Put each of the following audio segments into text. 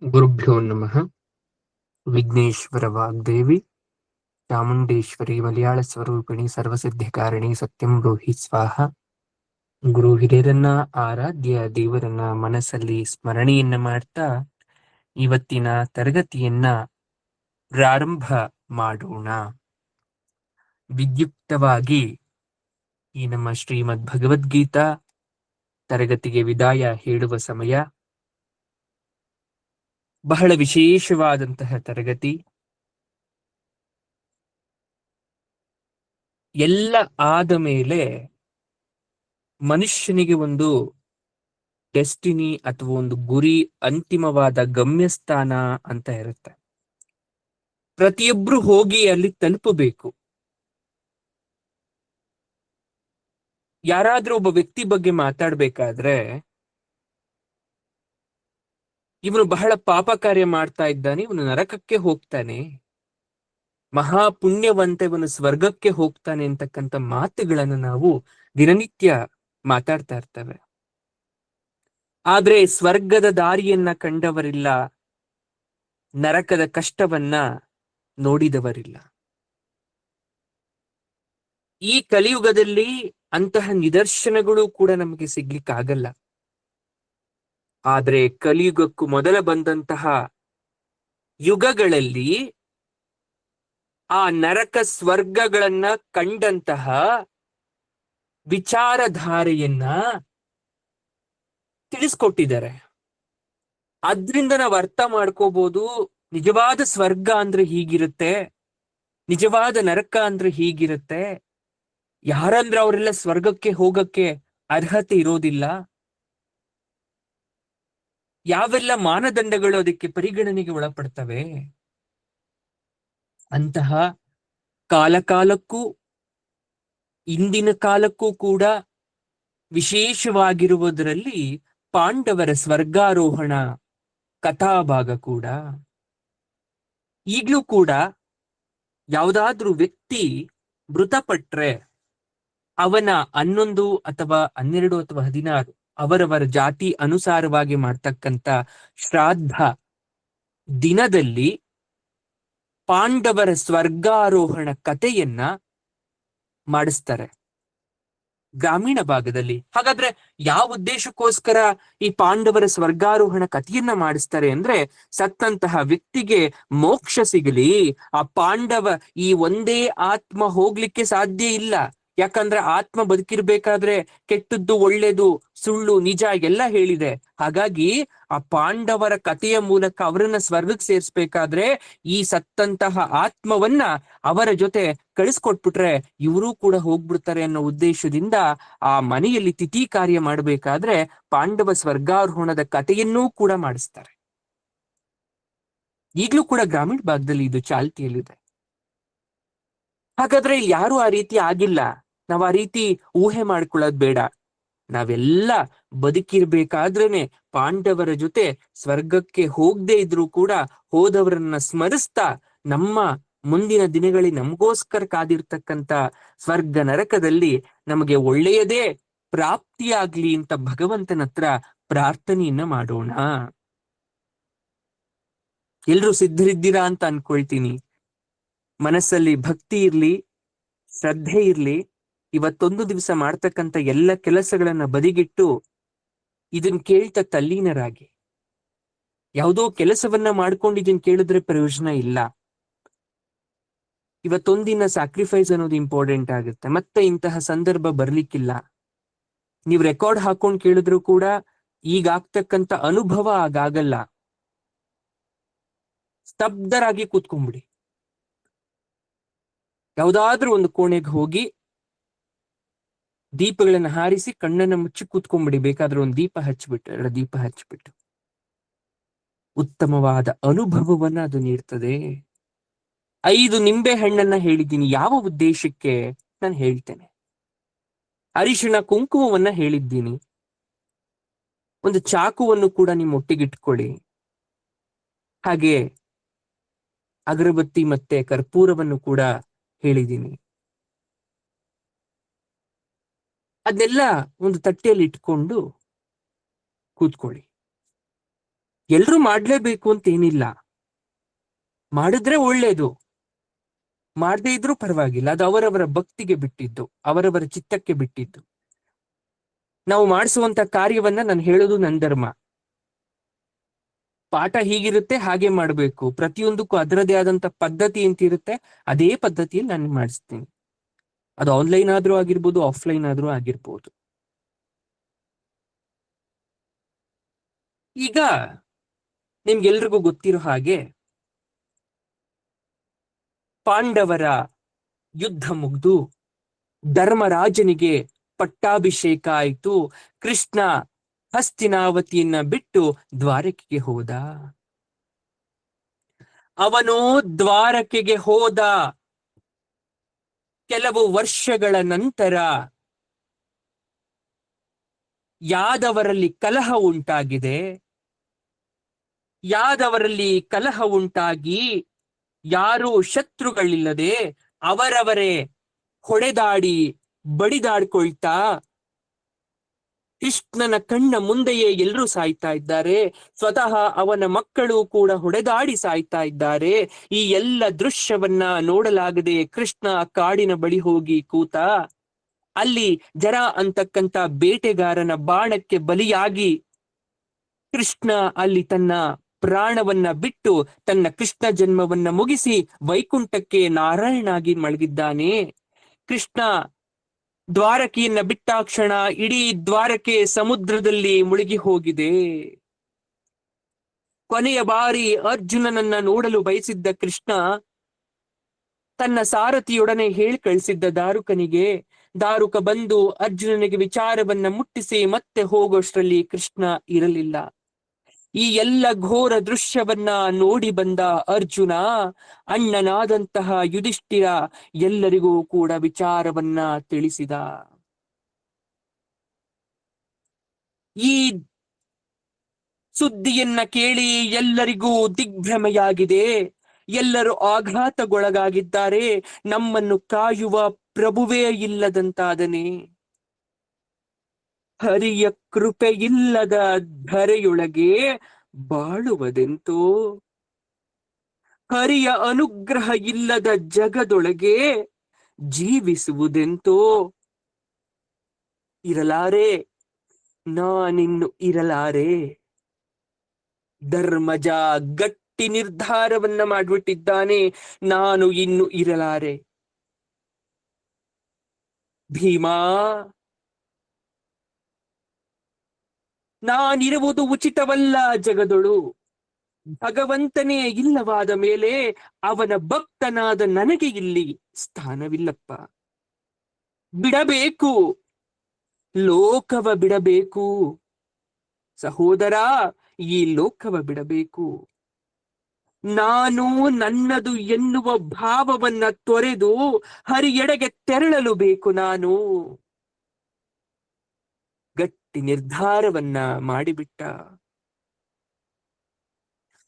ಗುರುಭ್ಯೋ ನಮಃ. ವಿಘ್ನೇಶ್ವರ ವಾಗ್ದೇವಿ ಚಾಮುಂಡೇಶ್ವರಿ ಮಲಯಾಳ ಸ್ವರೂಪಿಣಿ ಸರ್ವಸಿದ್ಧಿಕಾರಿಣಿ ಸತ್ಯಂ ಬ್ರೂಹಿ ಸ್ವಾಹ. ಗುರು ಹಿರಿಯರನ್ನ ಆರಾಧ್ಯ ದೇವರನ್ನ ಮನಸ್ಸಲ್ಲಿ ಸ್ಮರಣೆಯನ್ನ ಮಾಡ್ತಾ ಇವತ್ತಿನ ತರಗತಿಯನ್ನ ಪ್ರಾರಂಭ ಮಾಡೋಣ. ವಿದ್ಯುಕ್ತವಾಗಿ ಈ ನಮ್ಮ ಶ್ರೀಮದ್ ಭಗವದ್ಗೀತಾ ತರಗತಿಗೆ ವಿದಾಯ ಹೇಳುವ ಸಮಯ. ಬಹಳ ವಿಶೇಷವಾದಂತಹ ತರಗತಿ. ಎಲ್ಲ ಆದ ಮೇಲೆ ಮನುಷ್ಯನಿಗೆ ಒಂದು ಡೆಸ್ಟಿನಿ ಅಥವಾ ಒಂದು ಗುರಿ, ಅಂತಿಮವಾದ ಗಮ್ಯಸ್ಥಾನ ಅಂತ ಇರುತ್ತೆ. ಪ್ರತಿಯೊಬ್ರು ಹೋಗಿ ಅಲ್ಲಿ ತಲುಪಬೇಕು. ಯಾರಾದ್ರೂ ಒಬ್ಬ ವ್ಯಕ್ತಿ ಬಗ್ಗೆ ಮಾತಾಡ್ಬೇಕಾದ್ರೆ ಇವನು ಬಹಳ ಪಾಪ ಕಾರ್ಯ ಮಾಡ್ತಾ ಇದ್ದಾನೆ, ಇವನು ನರಕಕ್ಕೆ ಹೋಗ್ತಾನೆ, ಮಹಾ ಪುಣ್ಯವಂತ ಇವನು ಸ್ವರ್ಗಕ್ಕೆ ಹೋಗ್ತಾನೆ ಅಂತಕ್ಕಂಥ ಮಾತುಗಳನ್ನು ನಾವು ದಿನನಿತ್ಯ ಮಾತಾಡ್ತಾ ಇರ್ತೇವೆ. ಆದ್ರೆ ಸ್ವರ್ಗದ ದಾರಿಯನ್ನ ಕಂಡವರಿಲ್ಲ, ನರಕದ ಕಷ್ಟವನ್ನ ನೋಡಿದವರಿಲ್ಲ. ಈ ಕಲಿಯುಗದಲ್ಲಿ ಅಂತಹ ನಿದರ್ಶನಗಳು ಕೂಡ ನಮಗೆ ಸಿಗ್ಲಿಕ್ಕಾಗಲ್ಲ. ಆದ್ರೆ ಕಲಿಯುಗಕ್ಕೂ ಮೊದಲ ಬಂದಂತಹ ಯುಗಗಳಲ್ಲಿ ಆ ನರಕ ಸ್ವರ್ಗಗಳನ್ನ ಕಂಡಂತಹ ವಿಚಾರಧಾರೆಯನ್ನ ತಿಳಿಸ್ಕೊಟ್ಟಿದ್ದಾರೆ. ಅದ್ರಿಂದ ನಾವು ಅರ್ಥ ಮಾಡ್ಕೋಬಹುದು, ನಿಜವಾದ ಸ್ವರ್ಗ ಅಂದ್ರೆ ಹೀಗಿರುತ್ತೆ, ನಿಜವಾದ ನರಕ ಅಂದ್ರೆ ಹೀಗಿರುತ್ತೆ. ಯಾರಂದ್ರೆ ಅವರೆಲ್ಲ ಸ್ವರ್ಗಕ್ಕೆ ಹೋಗಕ್ಕೆ ಅರ್ಹತೆ ಇರೋದಿಲ್ಲ, ಯಾವೆಲ್ಲ ಮಾನದಂಡಗಳು ಅದಕ್ಕೆ ಪರಿಗಣನೆಗೆ ಒಳಪಡ್ತವೆ. ಅಂತಹ ಕಾಲಕ್ಕೂ ಇಂದಿನ ಕಾಲಕ್ಕೂ ಕೂಡ ವಿಶೇಷವಾಗಿರುವುದರಲ್ಲಿ ಪಾಂಡವರ ಸ್ವರ್ಗಾರೋಹಣ ಕಥಾಭಾಗ ಕೂಡ. ಈಗ್ಲೂ ಕೂಡ ಯಾವುದಾದ್ರೂ ವ್ಯಕ್ತಿ ಮೃತಪಟ್ರೆ ಅವನ 11 ಅಥವಾ 12 ಅಥವಾ 16 ಅವರವರ ಜಾತಿ ಅನುಸಾರವಾಗಿ ಮಾಡ್ತಕ್ಕಂಥ ಶ್ರಾದ್ದ ದಿನದಲ್ಲಿ ಪಾಂಡವರ ಸ್ವರ್ಗಾರೋಹಣ ಕಥೆಯನ್ನ ಮಾಡಿಸ್ತಾರೆ ಗ್ರಾಮೀಣ ಭಾಗದಲ್ಲಿ. ಹಾಗಾದ್ರೆ ಯಾವ ಉದ್ದೇಶಕ್ಕೋಸ್ಕರ ಈ ಪಾಂಡವರ ಸ್ವರ್ಗಾರೋಹಣ ಕಥೆಯನ್ನ ಮಾಡಿಸ್ತಾರೆ ಅಂದ್ರೆ, ಸತ್ತಂತಹ ವ್ಯಕ್ತಿಗೆ ಮೋಕ್ಷ ಸಿಗಲಿ. ಆ ಪಾಂಡವ ಈ ಒಂದೇ ಆತ್ಮ ಹೋಗ್ಲಿಕ್ಕೆ ಸಾಧ್ಯ ಇಲ್ಲ. ಯಾಕಂದ್ರೆ ಆತ್ಮ ಬದುಕಿರ್ಬೇಕಾದ್ರೆ ಕೆಟ್ಟದ್ದು ಒಳ್ಳೇದು ಸುಳ್ಳು ನಿಜ ಎಲ್ಲ ಹೇಳಿದೆ. ಹಾಗಾಗಿ ಆ ಪಾಂಡವರ ಕಥೆಯ ಮೂಲಕ ಅವರನ್ನ ಸ್ವರ್ಗಕ್ಕೆ ಸೇರಿಸ್ಬೇಕಾದ್ರೆ ಈ ಸತ್ತಂತಹ ಆತ್ಮವನ್ನ ಅವರ ಜೊತೆ ಕಳಿಸ್ಕೊಟ್ಬಿಟ್ರೆ ಇವರೂ ಕೂಡ ಹೋಗ್ಬಿಡ್ತಾರೆ ಅನ್ನೋ ಉದ್ದೇಶದಿಂದ ಆ ಮನೆಯಲ್ಲಿ ತಿಥಿ ಕಾರ್ಯ ಮಾಡಬೇಕಾದ್ರೆ ಪಾಂಡವ ಸ್ವರ್ಗಾರೋಹಣದ ಕಥೆಯನ್ನೂ ಕೂಡ ಮಾಡಿಸ್ತಾರೆ. ಈಗಲೂ ಕೂಡ ಗ್ರಾಮೀಣ ಭಾಗದಲ್ಲಿ ಇದು ಚಾಲ್ತಿಯಲ್ಲಿದೆ. ಹಾಗಾದ್ರೆ ಇಲ್ಲಿ ಯಾರು ಆ ರೀತಿ ಆಗಿಲ್ಲ, ನಾವ್ ಆ ರೀತಿ ಊಹೆ ಮಾಡ್ಕೊಳ್ಳೋದು ಬೇಡ. ನಾವೆಲ್ಲ ಬದುಕಿರ್ಬೇಕಾದ್ರೇನೆ ಪಾಂಡವರ ಜೊತೆ ಸ್ವರ್ಗಕ್ಕೆ ಹೋಗದೆ ಇದ್ರೂ ಕೂಡ ಹೋದವರನ್ನ ಸ್ಮರಿಸ್ತಾ ನಮ್ಮ ಮುಂದಿನ ದಿನಗಳಲ್ಲಿ ನಮಗೋಸ್ಕರ ಕಾದಿರ್ತಕ್ಕಂಥ ಸ್ವರ್ಗ ನರಕದಲ್ಲಿ ನಮಗೆ ಒಳ್ಳೆಯದೇ ಪ್ರಾಪ್ತಿಯಾಗ್ಲಿ ಅಂತ ಭಗವಂತನ ಹತ್ರ ಪ್ರಾರ್ಥನೆಯನ್ನ ಮಾಡೋಣ. ಎಲ್ರೂ ಸಿದ್ಧರಿದ್ದೀರಾ ಅಂತ ಅನ್ಕೊಳ್ತೀನಿ. ಮನಸ್ಸಲ್ಲಿ ಭಕ್ತಿ ಇರ್ಲಿ, ಶ್ರದ್ಧೆ ಇರ್ಲಿ. ಇವತ್ತೊಂದು ದಿವಸ ಮಾಡ್ತಕ್ಕಂಥ ಎಲ್ಲ ಕೆಲಸಗಳನ್ನ ಬದಿಗಿಟ್ಟು ಇದನ್ ಕೇಳ್ತಾ ತಲ್ಲೀನರಾಗಿ. ಯಾವುದೋ ಕೆಲಸವನ್ನ ಮಾಡ್ಕೊಂಡು ಇದನ್ ಕೇಳಿದ್ರೆ ಪ್ರಯೋಜನ ಇಲ್ಲ. ಇವತ್ತೊಂದಿನ ಸ್ಯಾಕ್ರಿಫೈಸ್ ಅನ್ನೋದು ಇಂಪಾರ್ಟೆಂಟ್ ಆಗುತ್ತೆ. ಮತ್ತೆ ಇಂತಹ ಸಂದರ್ಭ ಬರ್ಲಿಕ್ಕಿಲ್ಲ. ನೀವು ರೆಕಾರ್ಡ್ ಹಾಕೊಂಡು ಕೇಳಿದ್ರು ಕೂಡ ಈಗ ಆಗ್ತಕ್ಕಂಥ ಅನುಭವ ಆಗಾಗಲ್ಲ. ಸ್ತಬ್ಧರಾಗಿ ಕೂತ್ಕೊಂಡ್ಬಿಡಿ. ಯಾವುದಾದ್ರೂ ಒಂದು ಕೋಣೆಗೆ ಹೋಗಿ ದೀಪಗಳನ್ನ ಹಾರಿಸಿ ಕಣ್ಣನ್ನ ಮುಚ್ಚಿ ಕೂತ್ಕೊಂಡ್ಬಿಡಿ. ಬೇಕಾದ್ರೆ ಒಂದು ದೀಪ ಹಚ್ಬಿಟ್ಟು 2 ದೀಪ ಹಚ್ಬಿಟ್ಟು ಉತ್ತಮವಾದ ಅನುಭವವನ್ನ ಅದು ನೀಡ್ತದೆ. 5 ನಿಂಬೆ ಹಣ್ಣನ್ನ ಹೇಳಿದ್ದೀನಿ. ಯಾವ ಉದ್ದೇಶಕ್ಕೆ ನಾನು ಹೇಳ್ತೇನೆ. ಅರಿಶಿಣ ಕುಂಕುಮವನ್ನ ಹೇಳಿದ್ದೀನಿ. ಒಂದು ಚಾಕುವನ್ನು ಕೂಡ ನಿಮ್ಮ ಒಟ್ಟಿಗಿಟ್ಕೊಳ್ಳಿ. ಹಾಗೆ ಅಗರಬತ್ತಿ ಮತ್ತೆ ಕರ್ಪೂರವನ್ನು ಕೂಡ ಹೇಳಿದ್ದೀನಿ. ಅದನ್ನೆಲ್ಲ ಒಂದು ತಟ್ಟೆಯಲ್ಲಿ ಇಟ್ಕೊಂಡು ಕೂತ್ಕೊಳ್ಳಿ. ಎಲ್ರೂ ಮಾಡ್ಲೇಬೇಕು ಅಂತ ಏನಿಲ್ಲ, ಮಾಡಿದ್ರೆ ಒಳ್ಳೇದು, ಮಾಡದೇ ಇದ್ರೂ ಪರವಾಗಿಲ್ಲ. ಅದು ಅವರವರ ಭಕ್ತಿಗೆ ಬಿಟ್ಟಿದ್ದು, ಅವರವರ ಚಿತ್ತಕ್ಕೆ ಬಿಟ್ಟಿದ್ದು. ನಾವು ಮಾಡಿಸುವಂತ ಕಾರ್ಯವನ್ನ ನಾನು ಹೇಳೋದು ನನ್ನ ಧರ್ಮ. ಪಾಠ ಹೀಗಿರುತ್ತೆ ಹಾಗೆ ಮಾಡಬೇಕು, ಪ್ರತಿಯೊಂದಕ್ಕೂ ಅದರದೇ ಆದಂತ ಪದ್ಧತಿ ಅಂತ ಇರುತ್ತೆ, ಅದೇ ಪದ್ಧತಿಯಲ್ಲಿ ನಾನು ಮಾಡಿಸ್ತೀನಿ. ಅದು ಆನ್ಲೈನ್ ಆದ್ರೂ ಆಗಿರ್ಬೋದು, ಆಫ್ಲೈನ್ ಆದ್ರೂ ಆಗಿರ್ಬೋದು. ಈಗ ನಿಮ್ಗೆಲ್ರಿಗೂ ಗೊತ್ತಿರೋ ಹಾಗೆ ಪಾಂಡವರ ಯುದ್ಧ ಮುಗ್ದು ಧರ್ಮರಾಜನಿಗೆ ಪಟ್ಟಾಭಿಷೇಕ ಆಯಿತು. ಕೃಷ್ಣ ಹಸ್ತಿನಾವತಿಯನ್ನ ಬಿಟ್ಟು ದ್ವಾರಕೆಗೆ ಹೋದ. ಅವನು ದ್ವಾರಕೆಗೆ ಹೋದ ಕೆಲವು ವರ್ಷಗಳ ನಂತರ ಯಾದವರಲ್ಲಿ ಕಲಹ ಉಂಟಾಗಿದೆ. ಯಾದವರಲ್ಲಿ ಕಲಹ ಉಂಟಾಗಿ ಯಾರೂ ಶತ್ರುಗಳಿಲ್ಲದೆ ಅವರವರೇ ಹೊಡೆದಾಡಿ ಬಡಿದಾಡ್ಕೊಳ್ತಾ ಕೃಷ್ಣನ ಕಣ್ಣ ಮುಂದೆಯೇ ಎಲ್ಲರೂ ಸಾಯ್ತಾ ಇದ್ದಾರೆ. ಸ್ವತಃ ಅವನ ಮಕ್ಕಳು ಕೂಡ ಹೊಡೆದಾಡಿ ಸಾಯ್ತಾ ಇದ್ದಾರೆ. ಈ ಎಲ್ಲ ದೃಶ್ಯವನ್ನ ನೋಡಲಾಗದೆ ಕೃಷ್ಣ ಕಾಡಿನ ಬಳಿ ಹೋಗಿ ಕೂತ. ಅಲ್ಲಿ ಜರ ಅಂತಕ್ಕಂತ ಬೇಟೆಗಾರನ ಬಾಣಕ್ಕೆ ಬಲಿಯಾಗಿ ಕೃಷ್ಣ ಅಲ್ಲಿ ತನ್ನ ಪ್ರಾಣವನ್ನ ಬಿಟ್ಟು ತನ್ನ ಕೃಷ್ಣ ಜನ್ಮವನ್ನ ಮುಗಿಸಿ ವೈಕುಂಠಕ್ಕೆ ನಾರಾಯಣಾಗಿ ಮಲಗಿದ್ದಾನೆ. ಕೃಷ್ಣ ದ್ವಾರಕೆಯನ್ನ ಬಿಟ್ಟಾಕ್ಷಣ ಇಡೀ ದ್ವಾರಕೆ ಸಮುದ್ರದಲ್ಲಿ ಮುಳುಗಿ ಹೋಗಿದೆ. ಕೊನೆಯ ಬಾರಿ ಅರ್ಜುನನನ್ನ ನೋಡಲು ಬಯಸಿದ್ದ ಕೃಷ್ಣ ತನ್ನ ಸಾರಥಿಯೊಡನೆ ಹೇಳಿ ಕಳಿಸಿದ್ದ ದಾರುಕನಿಗೆ. ದಾರುಕ ಬಂದು ಅರ್ಜುನನಿಗೆ ವಿಚಾರವನ್ನ ಮುಟ್ಟಿಸಿ ಮತ್ತೆ ಹೋಗೋಷ್ಟರಲ್ಲಿ ಕೃಷ್ಣ ಇರಲಿಲ್ಲ. ಈ ಎಲ್ಲ ಘೋರ ದೃಶ್ಯವನ್ನ ನೋಡಿ ಬಂದ ಅರ್ಜುನ ಅಣ್ಣನಾದಂತಹ ಯುಧಿಷ್ಠಿರ ಎಲ್ಲರಿಗೂ ಕೂಡ ವಿಚಾರವನ್ನ ತಿಳಿಸಿದ. ಈ ಸುದ್ದಿಯನ್ನ ಕೇಳಿ ಎಲ್ಲರಿಗೂ ದಿಗ್ಭ್ರಮೆಯಾಗಿದೆ. ಎಲ್ಲರೂ ಆಘಾತಗೊಳಗಾಗಿದ್ದಾರೆ. ನಮ್ಮನ್ನು ಕಾಯುವ ಪ್ರಭುವೇ ಇಲ್ಲದಂತಾದನೆ. ಹರಿಯ ಕೃಪೆ ಇಲ್ಲದ ಧರೆಯೊಳಗೆ ಬಾಳುವುದೆಂತೋ, ಹರಿಯ ಅನುಗ್ರಹ ಇಲ್ಲದ ಜಗದೊಳಗೆ ಜೀವಿಸುವುದೆಂತೋ. ಇರಲಾರೆ, ನಾನಿನ್ನು ಇರಲಾರೆ. ಧರ್ಮಜ ಗಟ್ಟಿ ನಿರ್ಧಾರವನ್ನ ಮಾಡ್ಬಿಟ್ಟಿದ್ದಾನೆ, ನಾನು ಇನ್ನು ಇರಲಾರೆ. ಭೀಮಾ, ನಾನಿರುವುದು ಉಚಿತವಲ್ಲ ಜಗದೊಳು. ಭಗವಂತನೇ ಇಲ್ಲವಾದ ಮೇಲೆ ಅವನ ಭಕ್ತನಾದ ನನಗೆ ಇಲ್ಲಿ ಸ್ಥಾನವಿಲ್ಲಪ್ಪ. ಬಿಡಬೇಕು, ಲೋಕವ ಬಿಡಬೇಕು ಸಹೋದರ, ಈ ಲೋಕವ ಬಿಡಬೇಕು. ನಾನು ನನ್ನದು ಎನ್ನುವ ಭಾವವನ್ನ ತೊರೆದು ಹರಿಯೆಡೆಗೆ ತೆರಳಲು ಬೇಕು. ನಾನು ಗಟ್ಟಿ ನಿರ್ಧಾರವನ್ನ ಮಾಡಿಬಿಟ್ಟ.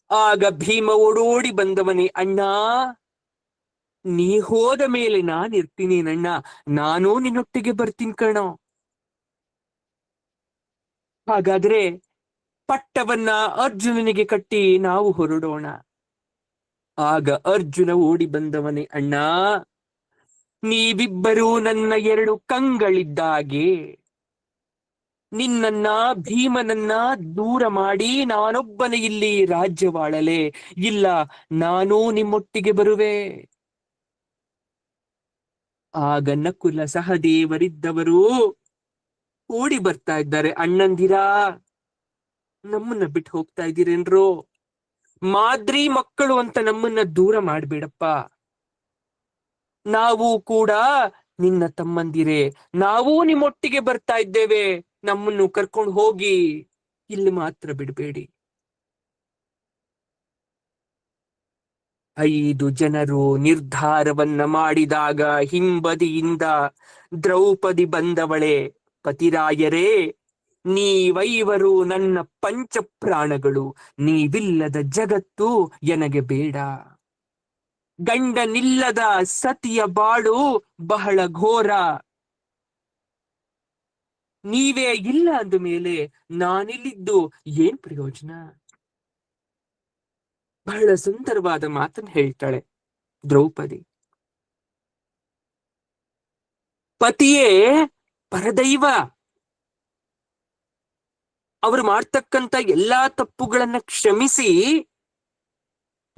ಆಗ ಭೀಮ ಓಡೋಡಿ ಬಂದವನೇ, ಅಣ್ಣ ನೀ ಹೋದ ಮೇಲೆ ನಾನಿರ್ತೀನಿ ನಣ್ಣ, ನಾನೂ ನಿನ್ನೊಟ್ಟಿಗೆ ಬರ್ತೀನಿ ಕಣೋ. ಹಾಗಾದ್ರೆ ಪಟ್ಟವನ್ನ ಅರ್ಜುನನಿಗೆ ಕಟ್ಟಿ ನಾವು ಹೊರಡೋಣ. ಆಗ ಅರ್ಜುನ ಓಡಿ ಬಂದವನೇ, ಅಣ್ಣ ನೀವಿಬ್ಬರೂ ನನ್ನ ಎರಡು ಕಂಗಳಿದ್ದಾಗೆ. ನಿನ್ನನ್ನ ಭೀಮನನ್ನ ದೂರ ಮಾಡಿ ನಾನೊಬ್ಬನೇ ಇಲ್ಲಿ ರಾಜ್ಯವಾಳಲೆ, ಇಲ್ಲ ನಾನೂ ನಿಮ್ಮೊಟ್ಟಿಗೆ ಬರುವೆ. ಆಗ ನಕುಲ ಸಹದೇವರಿದ್ದವರು ಓಡಿ ಬರ್ತಾ ಇದ್ದಾರೆ. ಅಣ್ಣಂದಿರಾ, ನಮ್ಮನ್ನ ಬಿಟ್ಟು ಹೋಗ್ತಾ ಇದ್ದೀರೇನ್ರೋ, ಮಾದ್ರಿ ಮಕ್ಕಳು ಅಂತ ನಮ್ಮನ್ನ ದೂರ ಮಾಡ್ಬೇಡಪ್ಪ. ನಾವು ಕೂಡ ನಿನ್ನ ತಮ್ಮಂದಿರೇ, ನಾವೂ ನಿಮ್ಮೊಟ್ಟಿಗೆ ಬರ್ತಾ ಇದ್ದೇವೆ, ನಮ್ಮನ್ನು ಕರ್ಕೊಂಡು ಹೋಗಿ, ಇಲ್ಲಿ ಮಾತ್ರ ಬಿಡಬೇಡಿ. 5 ಜನರು ನಿರ್ಧಾರವನ್ನ ಮಾಡಿದಾಗ ಹಿಂಬದಿಯಿಂದ ದ್ರೌಪದಿ ಬಂದವಳೆ, ಪತಿರಾಯರೇ ನೀವೈವರು ನನ್ನ ಪಂಚ ಪ್ರಾಣಗಳು, ನೀವಿಲ್ಲದ ಜಗತ್ತು ಎನಗೆ ಬೇಡ. ಗಂಡನಿಲ್ಲದ ಸತಿಯ ಬಾಳು ಬಹಳ ಘೋರ. ನೀವೇ ಇಲ್ಲ ಅಂದ ಮೇಲೆ ನಾನಿಲ್ಲಿದ್ದು ಏನ್ ಪ್ರಯೋಜನ? ಬಹಳ ಸುಂದರವಾದ ಮಾತನ್ನು ಹೇಳ್ತಾಳೆ ದ್ರೌಪದಿ. ಪತಿಯೇ ಪರದೈವ, ಅವರು ಮಾಡ್ತಕ್ಕಂಥ ಎಲ್ಲಾ ತಪ್ಪುಗಳನ್ನ ಕ್ಷಮಿಸಿ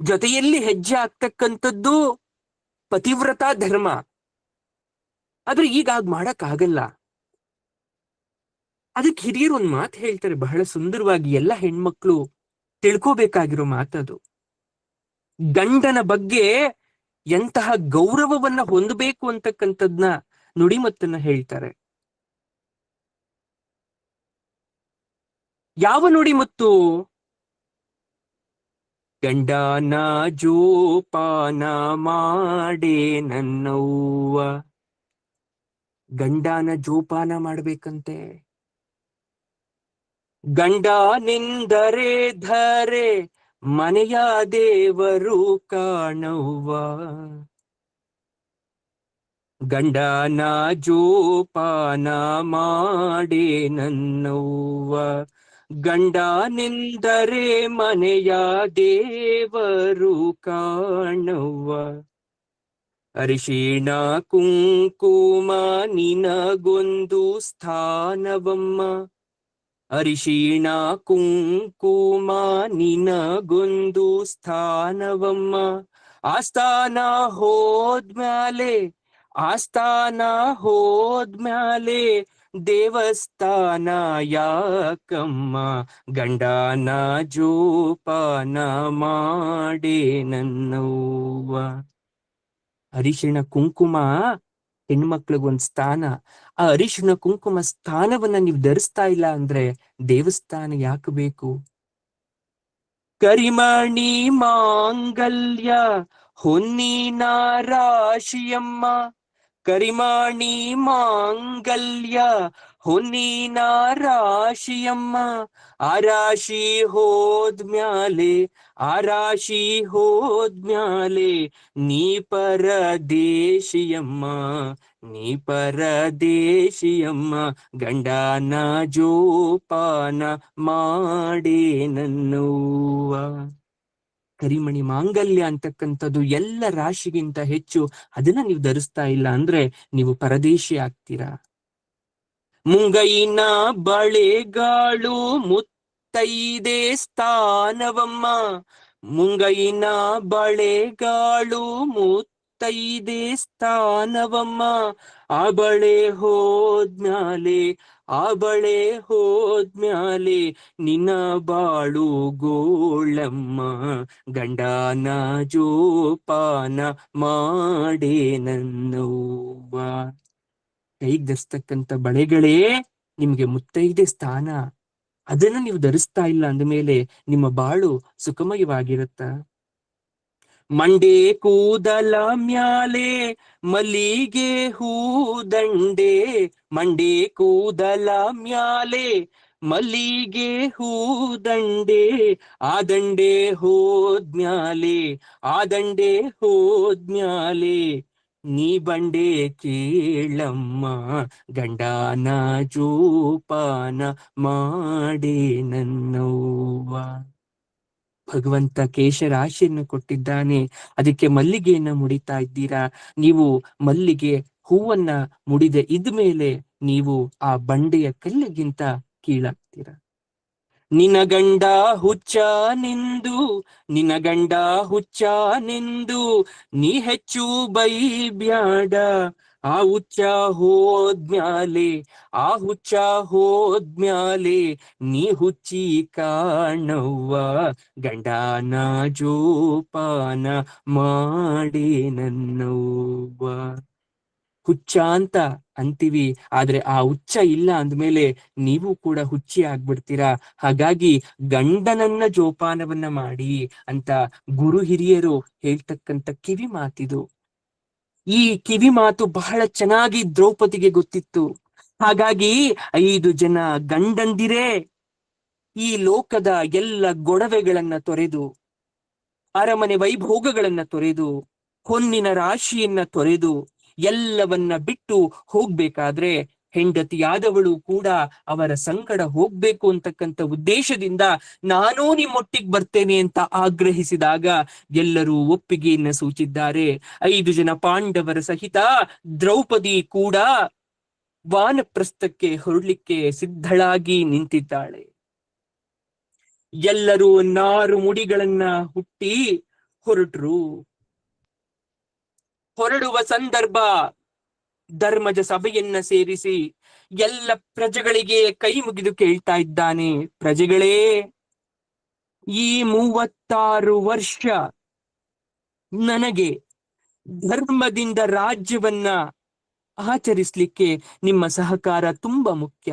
ಜೊತೆಯಲ್ಲಿ ಹೆಜ್ಜೆ ಆಗ್ತಕ್ಕಂಥದ್ದು ಪತಿವ್ರತ ಧರ್ಮ. ಆದ್ರೆ ಈಗ ಮಾಡಕ್ ಆಗಲ್ಲ. ಅದಕ್ಕೆ ಹಿರಿಯರು ಒಂದ್ ಮಾತು ಹೇಳ್ತಾರೆ ಬಹಳ ಸುಂದರವಾಗಿ, ಎಲ್ಲ ಹೆಣ್ಮಕ್ಳು ತಿಳ್ಕೋಬೇಕಾಗಿರೋ ಮಾತದು. ಗಂಡನ ಬಗ್ಗೆ ಎಂತಹ ಗೌರವವನ್ನ ಹೊಂದಬೇಕು ಅಂತಕ್ಕಂಥದ್ನ ನುಡಿಮತ್ತನ್ನ ಹೇಳ್ತಾರೆ. ಯಾವ ನುಡಿಮತ್ತು? ಗಂಡನ ಜೋಪಾನ ಮಾಡೇ ನನ್ನವ್ವ. ಗಂಡನ ಜೋಪಾನ ಮಾಡ್ಬೇಕಂತೆ. ಗಂಡನೆಂದರೆ ಧರೆ ಮನೆಯ ದೇವರು ಕಾಣವ್ವ. ಗಂಡನ ಜೋಪಾನ ಮಾಡೇ ನನ್ನವ್ವ. ಗಂಡನೆಂದರೆ ಮನೆಯ ದೇವರು ಕಾಣವ್ವ. ಅರಿಶಿಣ ಕುಂಕುಮ ನಿನಗೊಂದು ಸ್ಥಾನವಮ್ಮ. ಅರಿಶಿಣ ಕುಂಕುಮ ನಿನಗೊಂದು ಸ್ಥಾನವಮ್ಮ. ಆಸ್ಥಾನ ಹೋದ್ಮ್ಯಾಲೆ, ಆಸ್ಥಾನ ಹೋದ್ಮ್ಯಾಲೆ ದೇವಸ್ಥಾನ ಯಾಕಮ್ಮ. ಗಂಡನ ಜೋಪಾನ ಮಾಡೇ ನನ್ನವ್ವ. ಅರಿಶಿಣ ಕುಂಕುಮ ಹೆಣ್ಮಕ್ಳಿಗೊಂದ್ ಸ್ಥಾನ. ಆ ಅರಿಶಿಣ ಕುಂಕುಮ ಸ್ಥಾನವನ್ನ ನೀವು ಧರಿಸ್ತಾ ಇಲ್ಲ ಅಂದ್ರೆ ದೇವಸ್ಥಾನ ಯಾಕೆ ಬೇಕು? ಕರಿಮಣಿ ಮಾಂಗಲ್ಯ ಹೊನ್ನಿನ ರಾಶಿಯಮ್ಮ. ಕರಿಮಣಿ ಮಾಂಗಲ್ಯ ಹೊನ್ನಿನ ರಾಶಿಯಮ್ಮ. ಆ ರಾಶಿ ಹೋದ್ಮ್ಯಾಲೆ, ಆ ರಾಶಿ ಹೋದ್ಮ್ಯಾಲೆ ನೀ ಪರದೇಶಿಯಮ್ಮ. ನೀ ಪರದೇಶಿಯಮ್ಮ. ಗಂಡನ ಜೋಪಾನ ಮಾಡೇ ನನ್ನವ್ವ. ಕರಿಮಣಿ ಮಾಂಗಲ್ಯ ಅಂತಕ್ಕಂಥದ್ದು ಎಲ್ಲ ರಾಶಿಗಿಂತ ಹೆಚ್ಚು. ಅದನ್ನ ನೀವು ಧರಿಸ್ತಾ ಇಲ್ಲ ಅಂದ್ರೆ ನೀವು ಪರದೇಶಿ ಆಗ್ತೀರಾ. ಮುಂಗೈನ ಬಳೆಗಾಳು ಮುತ್ತೈದೆ ಸ್ಥಾನವಮ್ಮ. ಮುಂಗೈನ ಬಳೆಗಾಳು ಮುತ್ತೈದೆ ಸ್ಥಾನವಮ್ಮ. ಆ ಬಳೆ ಹೋದ್ಮ್ಯಾಲೆ, ಆ ಬಳೆ ಹೋದ್ಮ್ಯಾಲೆ ನಿನ್ನ ಬಾಳು ಗೋಳಮ್ಮ. ಗಂಡನ ಜೋಪಾನ ಮಾಡೇ ನನ್ನವ್ವ. ಕೈಗೆ ಧರಿಸ್ತಕ್ಕಂಥ ಬಳೆಗಳೇ ನಿಮ್ಗೆ ಮುತ್ತೈದೆ ಸ್ಥಾನ. ಅದನ್ನ ನೀವು ಧರಿಸ್ತಾ ಇಲ್ಲ ಅಂದಮೇಲೆ ನಿಮ್ಮ ಬಾಳು ಸುಖಮಯವಾಗಿರುತ್ತ? ಮಂಡೆ ಕೂದಲ ಮ್ಯಾಲೆ ಮಲ್ಲಿಗೆ ಹೂದಂಡೆ. ಮಂಡೆ ಕೂದಲ ಮ್ಯಾಲೆ ಮಲ್ಲಿಗೆ ಹೂದಂಡೆ. ಆ ದಂಡೆ ಹೋದ್ಮ್ಯಾಲೆ, ಆ ದಂಡೆ ಹೋದ್ಮ್ಯಾಲೆ ನೀ ಬಂಡೆ ಕೇಳಮ್ಮ. ಗಂಡನ ಜೋಪಾನ ಮಾಡೇ ನನ್ನವ್ವ. ಭಗವಂತ ಕೇಶರಾಶಿಯನ್ನು ಕೊಟ್ಟಿದ್ದಾನೆ, ಅದಕ್ಕೆ ಮಲ್ಲಿಗೆಯನ್ನ ಮುಡಿತಾ ಇದ್ದೀರಾ. ನೀವು ಮಲ್ಲಿಗೆ ಹೂವನ್ನ ಮುಡಿದೆ ಇದ್ಮೇಲೆ ನೀವು ಆ ಬಂಡೆಯ ಕಲ್ಲಿಗಿಂತ ಕೀಳಾಗ್ತೀರ. ನಿನ್ನ ಗಂಡ ಹುಚ್ಚ ನಿಂದು, ನಿನ್ನ ಗಂಡ ಹುಚ್ಚ ನಿಂದು ನೀ ಹೆಚ್ಚು ಬೈಬ್ಯಾಡ. ಆ ಹುಚ್ಚ ಹೋದ್ಮ್ಯಾಲೆ, ಆ ಹುಚ್ಚ ಹೋದ್ಮ್ಯಾಲೆ ನೀ ಹುಚ್ಚಿ ಕಾಣವ್ವ. ಗಂಡನ ಜೋಪಾನ ಮಾಡೇ ನನ್ನವ್ವ. ಹುಚ್ಚ ಅಂತ ಅಂತೀವಿ, ಆದ್ರೆ ಆ ಹುಚ್ಚ ಇಲ್ಲ ಅಂದ್ಮೇಲೆ ನೀವು ಕೂಡ ಹುಚ್ಚಿ ಆಗ್ಬಿಡ್ತೀರಾ. ಹಾಗಾಗಿ ಗಂಡನನ್ನ ಜೋಪಾನವನ್ನ ಮಾಡಿ ಅಂತ ಗುರು ಹಿರಿಯರು ಹೇಳ್ತಕ್ಕಂಥ ಕಿವಿ ಮಾತಿದು. ಈ ಕಿವಿ ಮಾತು ಬಹಳ ಚೆನ್ನಾಗಿ ದ್ರೌಪದಿಗೆ ಗೊತ್ತಿತ್ತು. ಹಾಗಾಗಿ 5 ಜನ ಗಂಡಂದಿರೇ ಈ ಲೋಕದ ಎಲ್ಲ ಗೊಡವೆಗಳನ್ನ ತೊರೆದು, ಅರಮನೆ ವೈಭೋಗಗಳನ್ನ ತೊರೆದು, ಹೊನ್ನಿನ ರಾಶಿಯನ್ನ ತೊರೆದು ಎಲ್ಲವನ್ನ ಬಿಟ್ಟು ಹೋಗ್ಬೇಕಾದ್ರೆ ಹೆಂಡತಿಯಾದವಳು ಕೂಡ ಅವರ ಸಂಕಟ ಹೋಗ್ಬೇಕು ಅಂತಕ್ಕಂಥ ಉದ್ದೇಶದಿಂದ ನಾನೂ ನಿಮ್ಮೊಟ್ಟಿಗೆ ಬರ್ತೇನೆ ಅಂತ ಆಗ್ರಹಿಸಿದಾಗ ಎಲ್ಲರೂ ಒಪ್ಪಿಗೆಯನ್ನ ಸೂಚಿದ್ದಾರೆ. 5 ಜನ ಪಾಂಡವರ ಸಹಿತ ದ್ರೌಪದಿ ಕೂಡ ವಾನಪ್ರಸ್ಥಕ್ಕೆ ಹೊರಡ್ಲಿಕ್ಕೆ ಸಿದ್ಧಳಾಗಿ ನಿಂತಿದ್ದಾಳೆ. ಎಲ್ಲರೂ ನಾರು ಮುಡಿಗಳನ್ನ ಹುಟ್ಟಿ ಹೊರಟರು. ಹೊರಡುವ ಸಂದರ್ಭ ಧರ್ಮಜ ಸಭೆಯನ್ನ ಸೇರಿಸಿ ಎಲ್ಲ ಪ್ರಜೆಗಳಿಗೆ ಕೈ ಮುಗಿದು ಕೇಳ್ತಾ ಇದ್ದಾನೆ, ಪ್ರಜೆಗಳೇ, ಈ 36 ವರ್ಷ ನನಗೆ ಧರ್ಮದಿಂದ ರಾಜ್ಯವನ್ನ ಆಚರಿಸ್ಲಿಕ್ಕೆ ನಿಮ್ಮ ಸಹಕಾರ ತುಂಬಾ ಮುಖ್ಯ.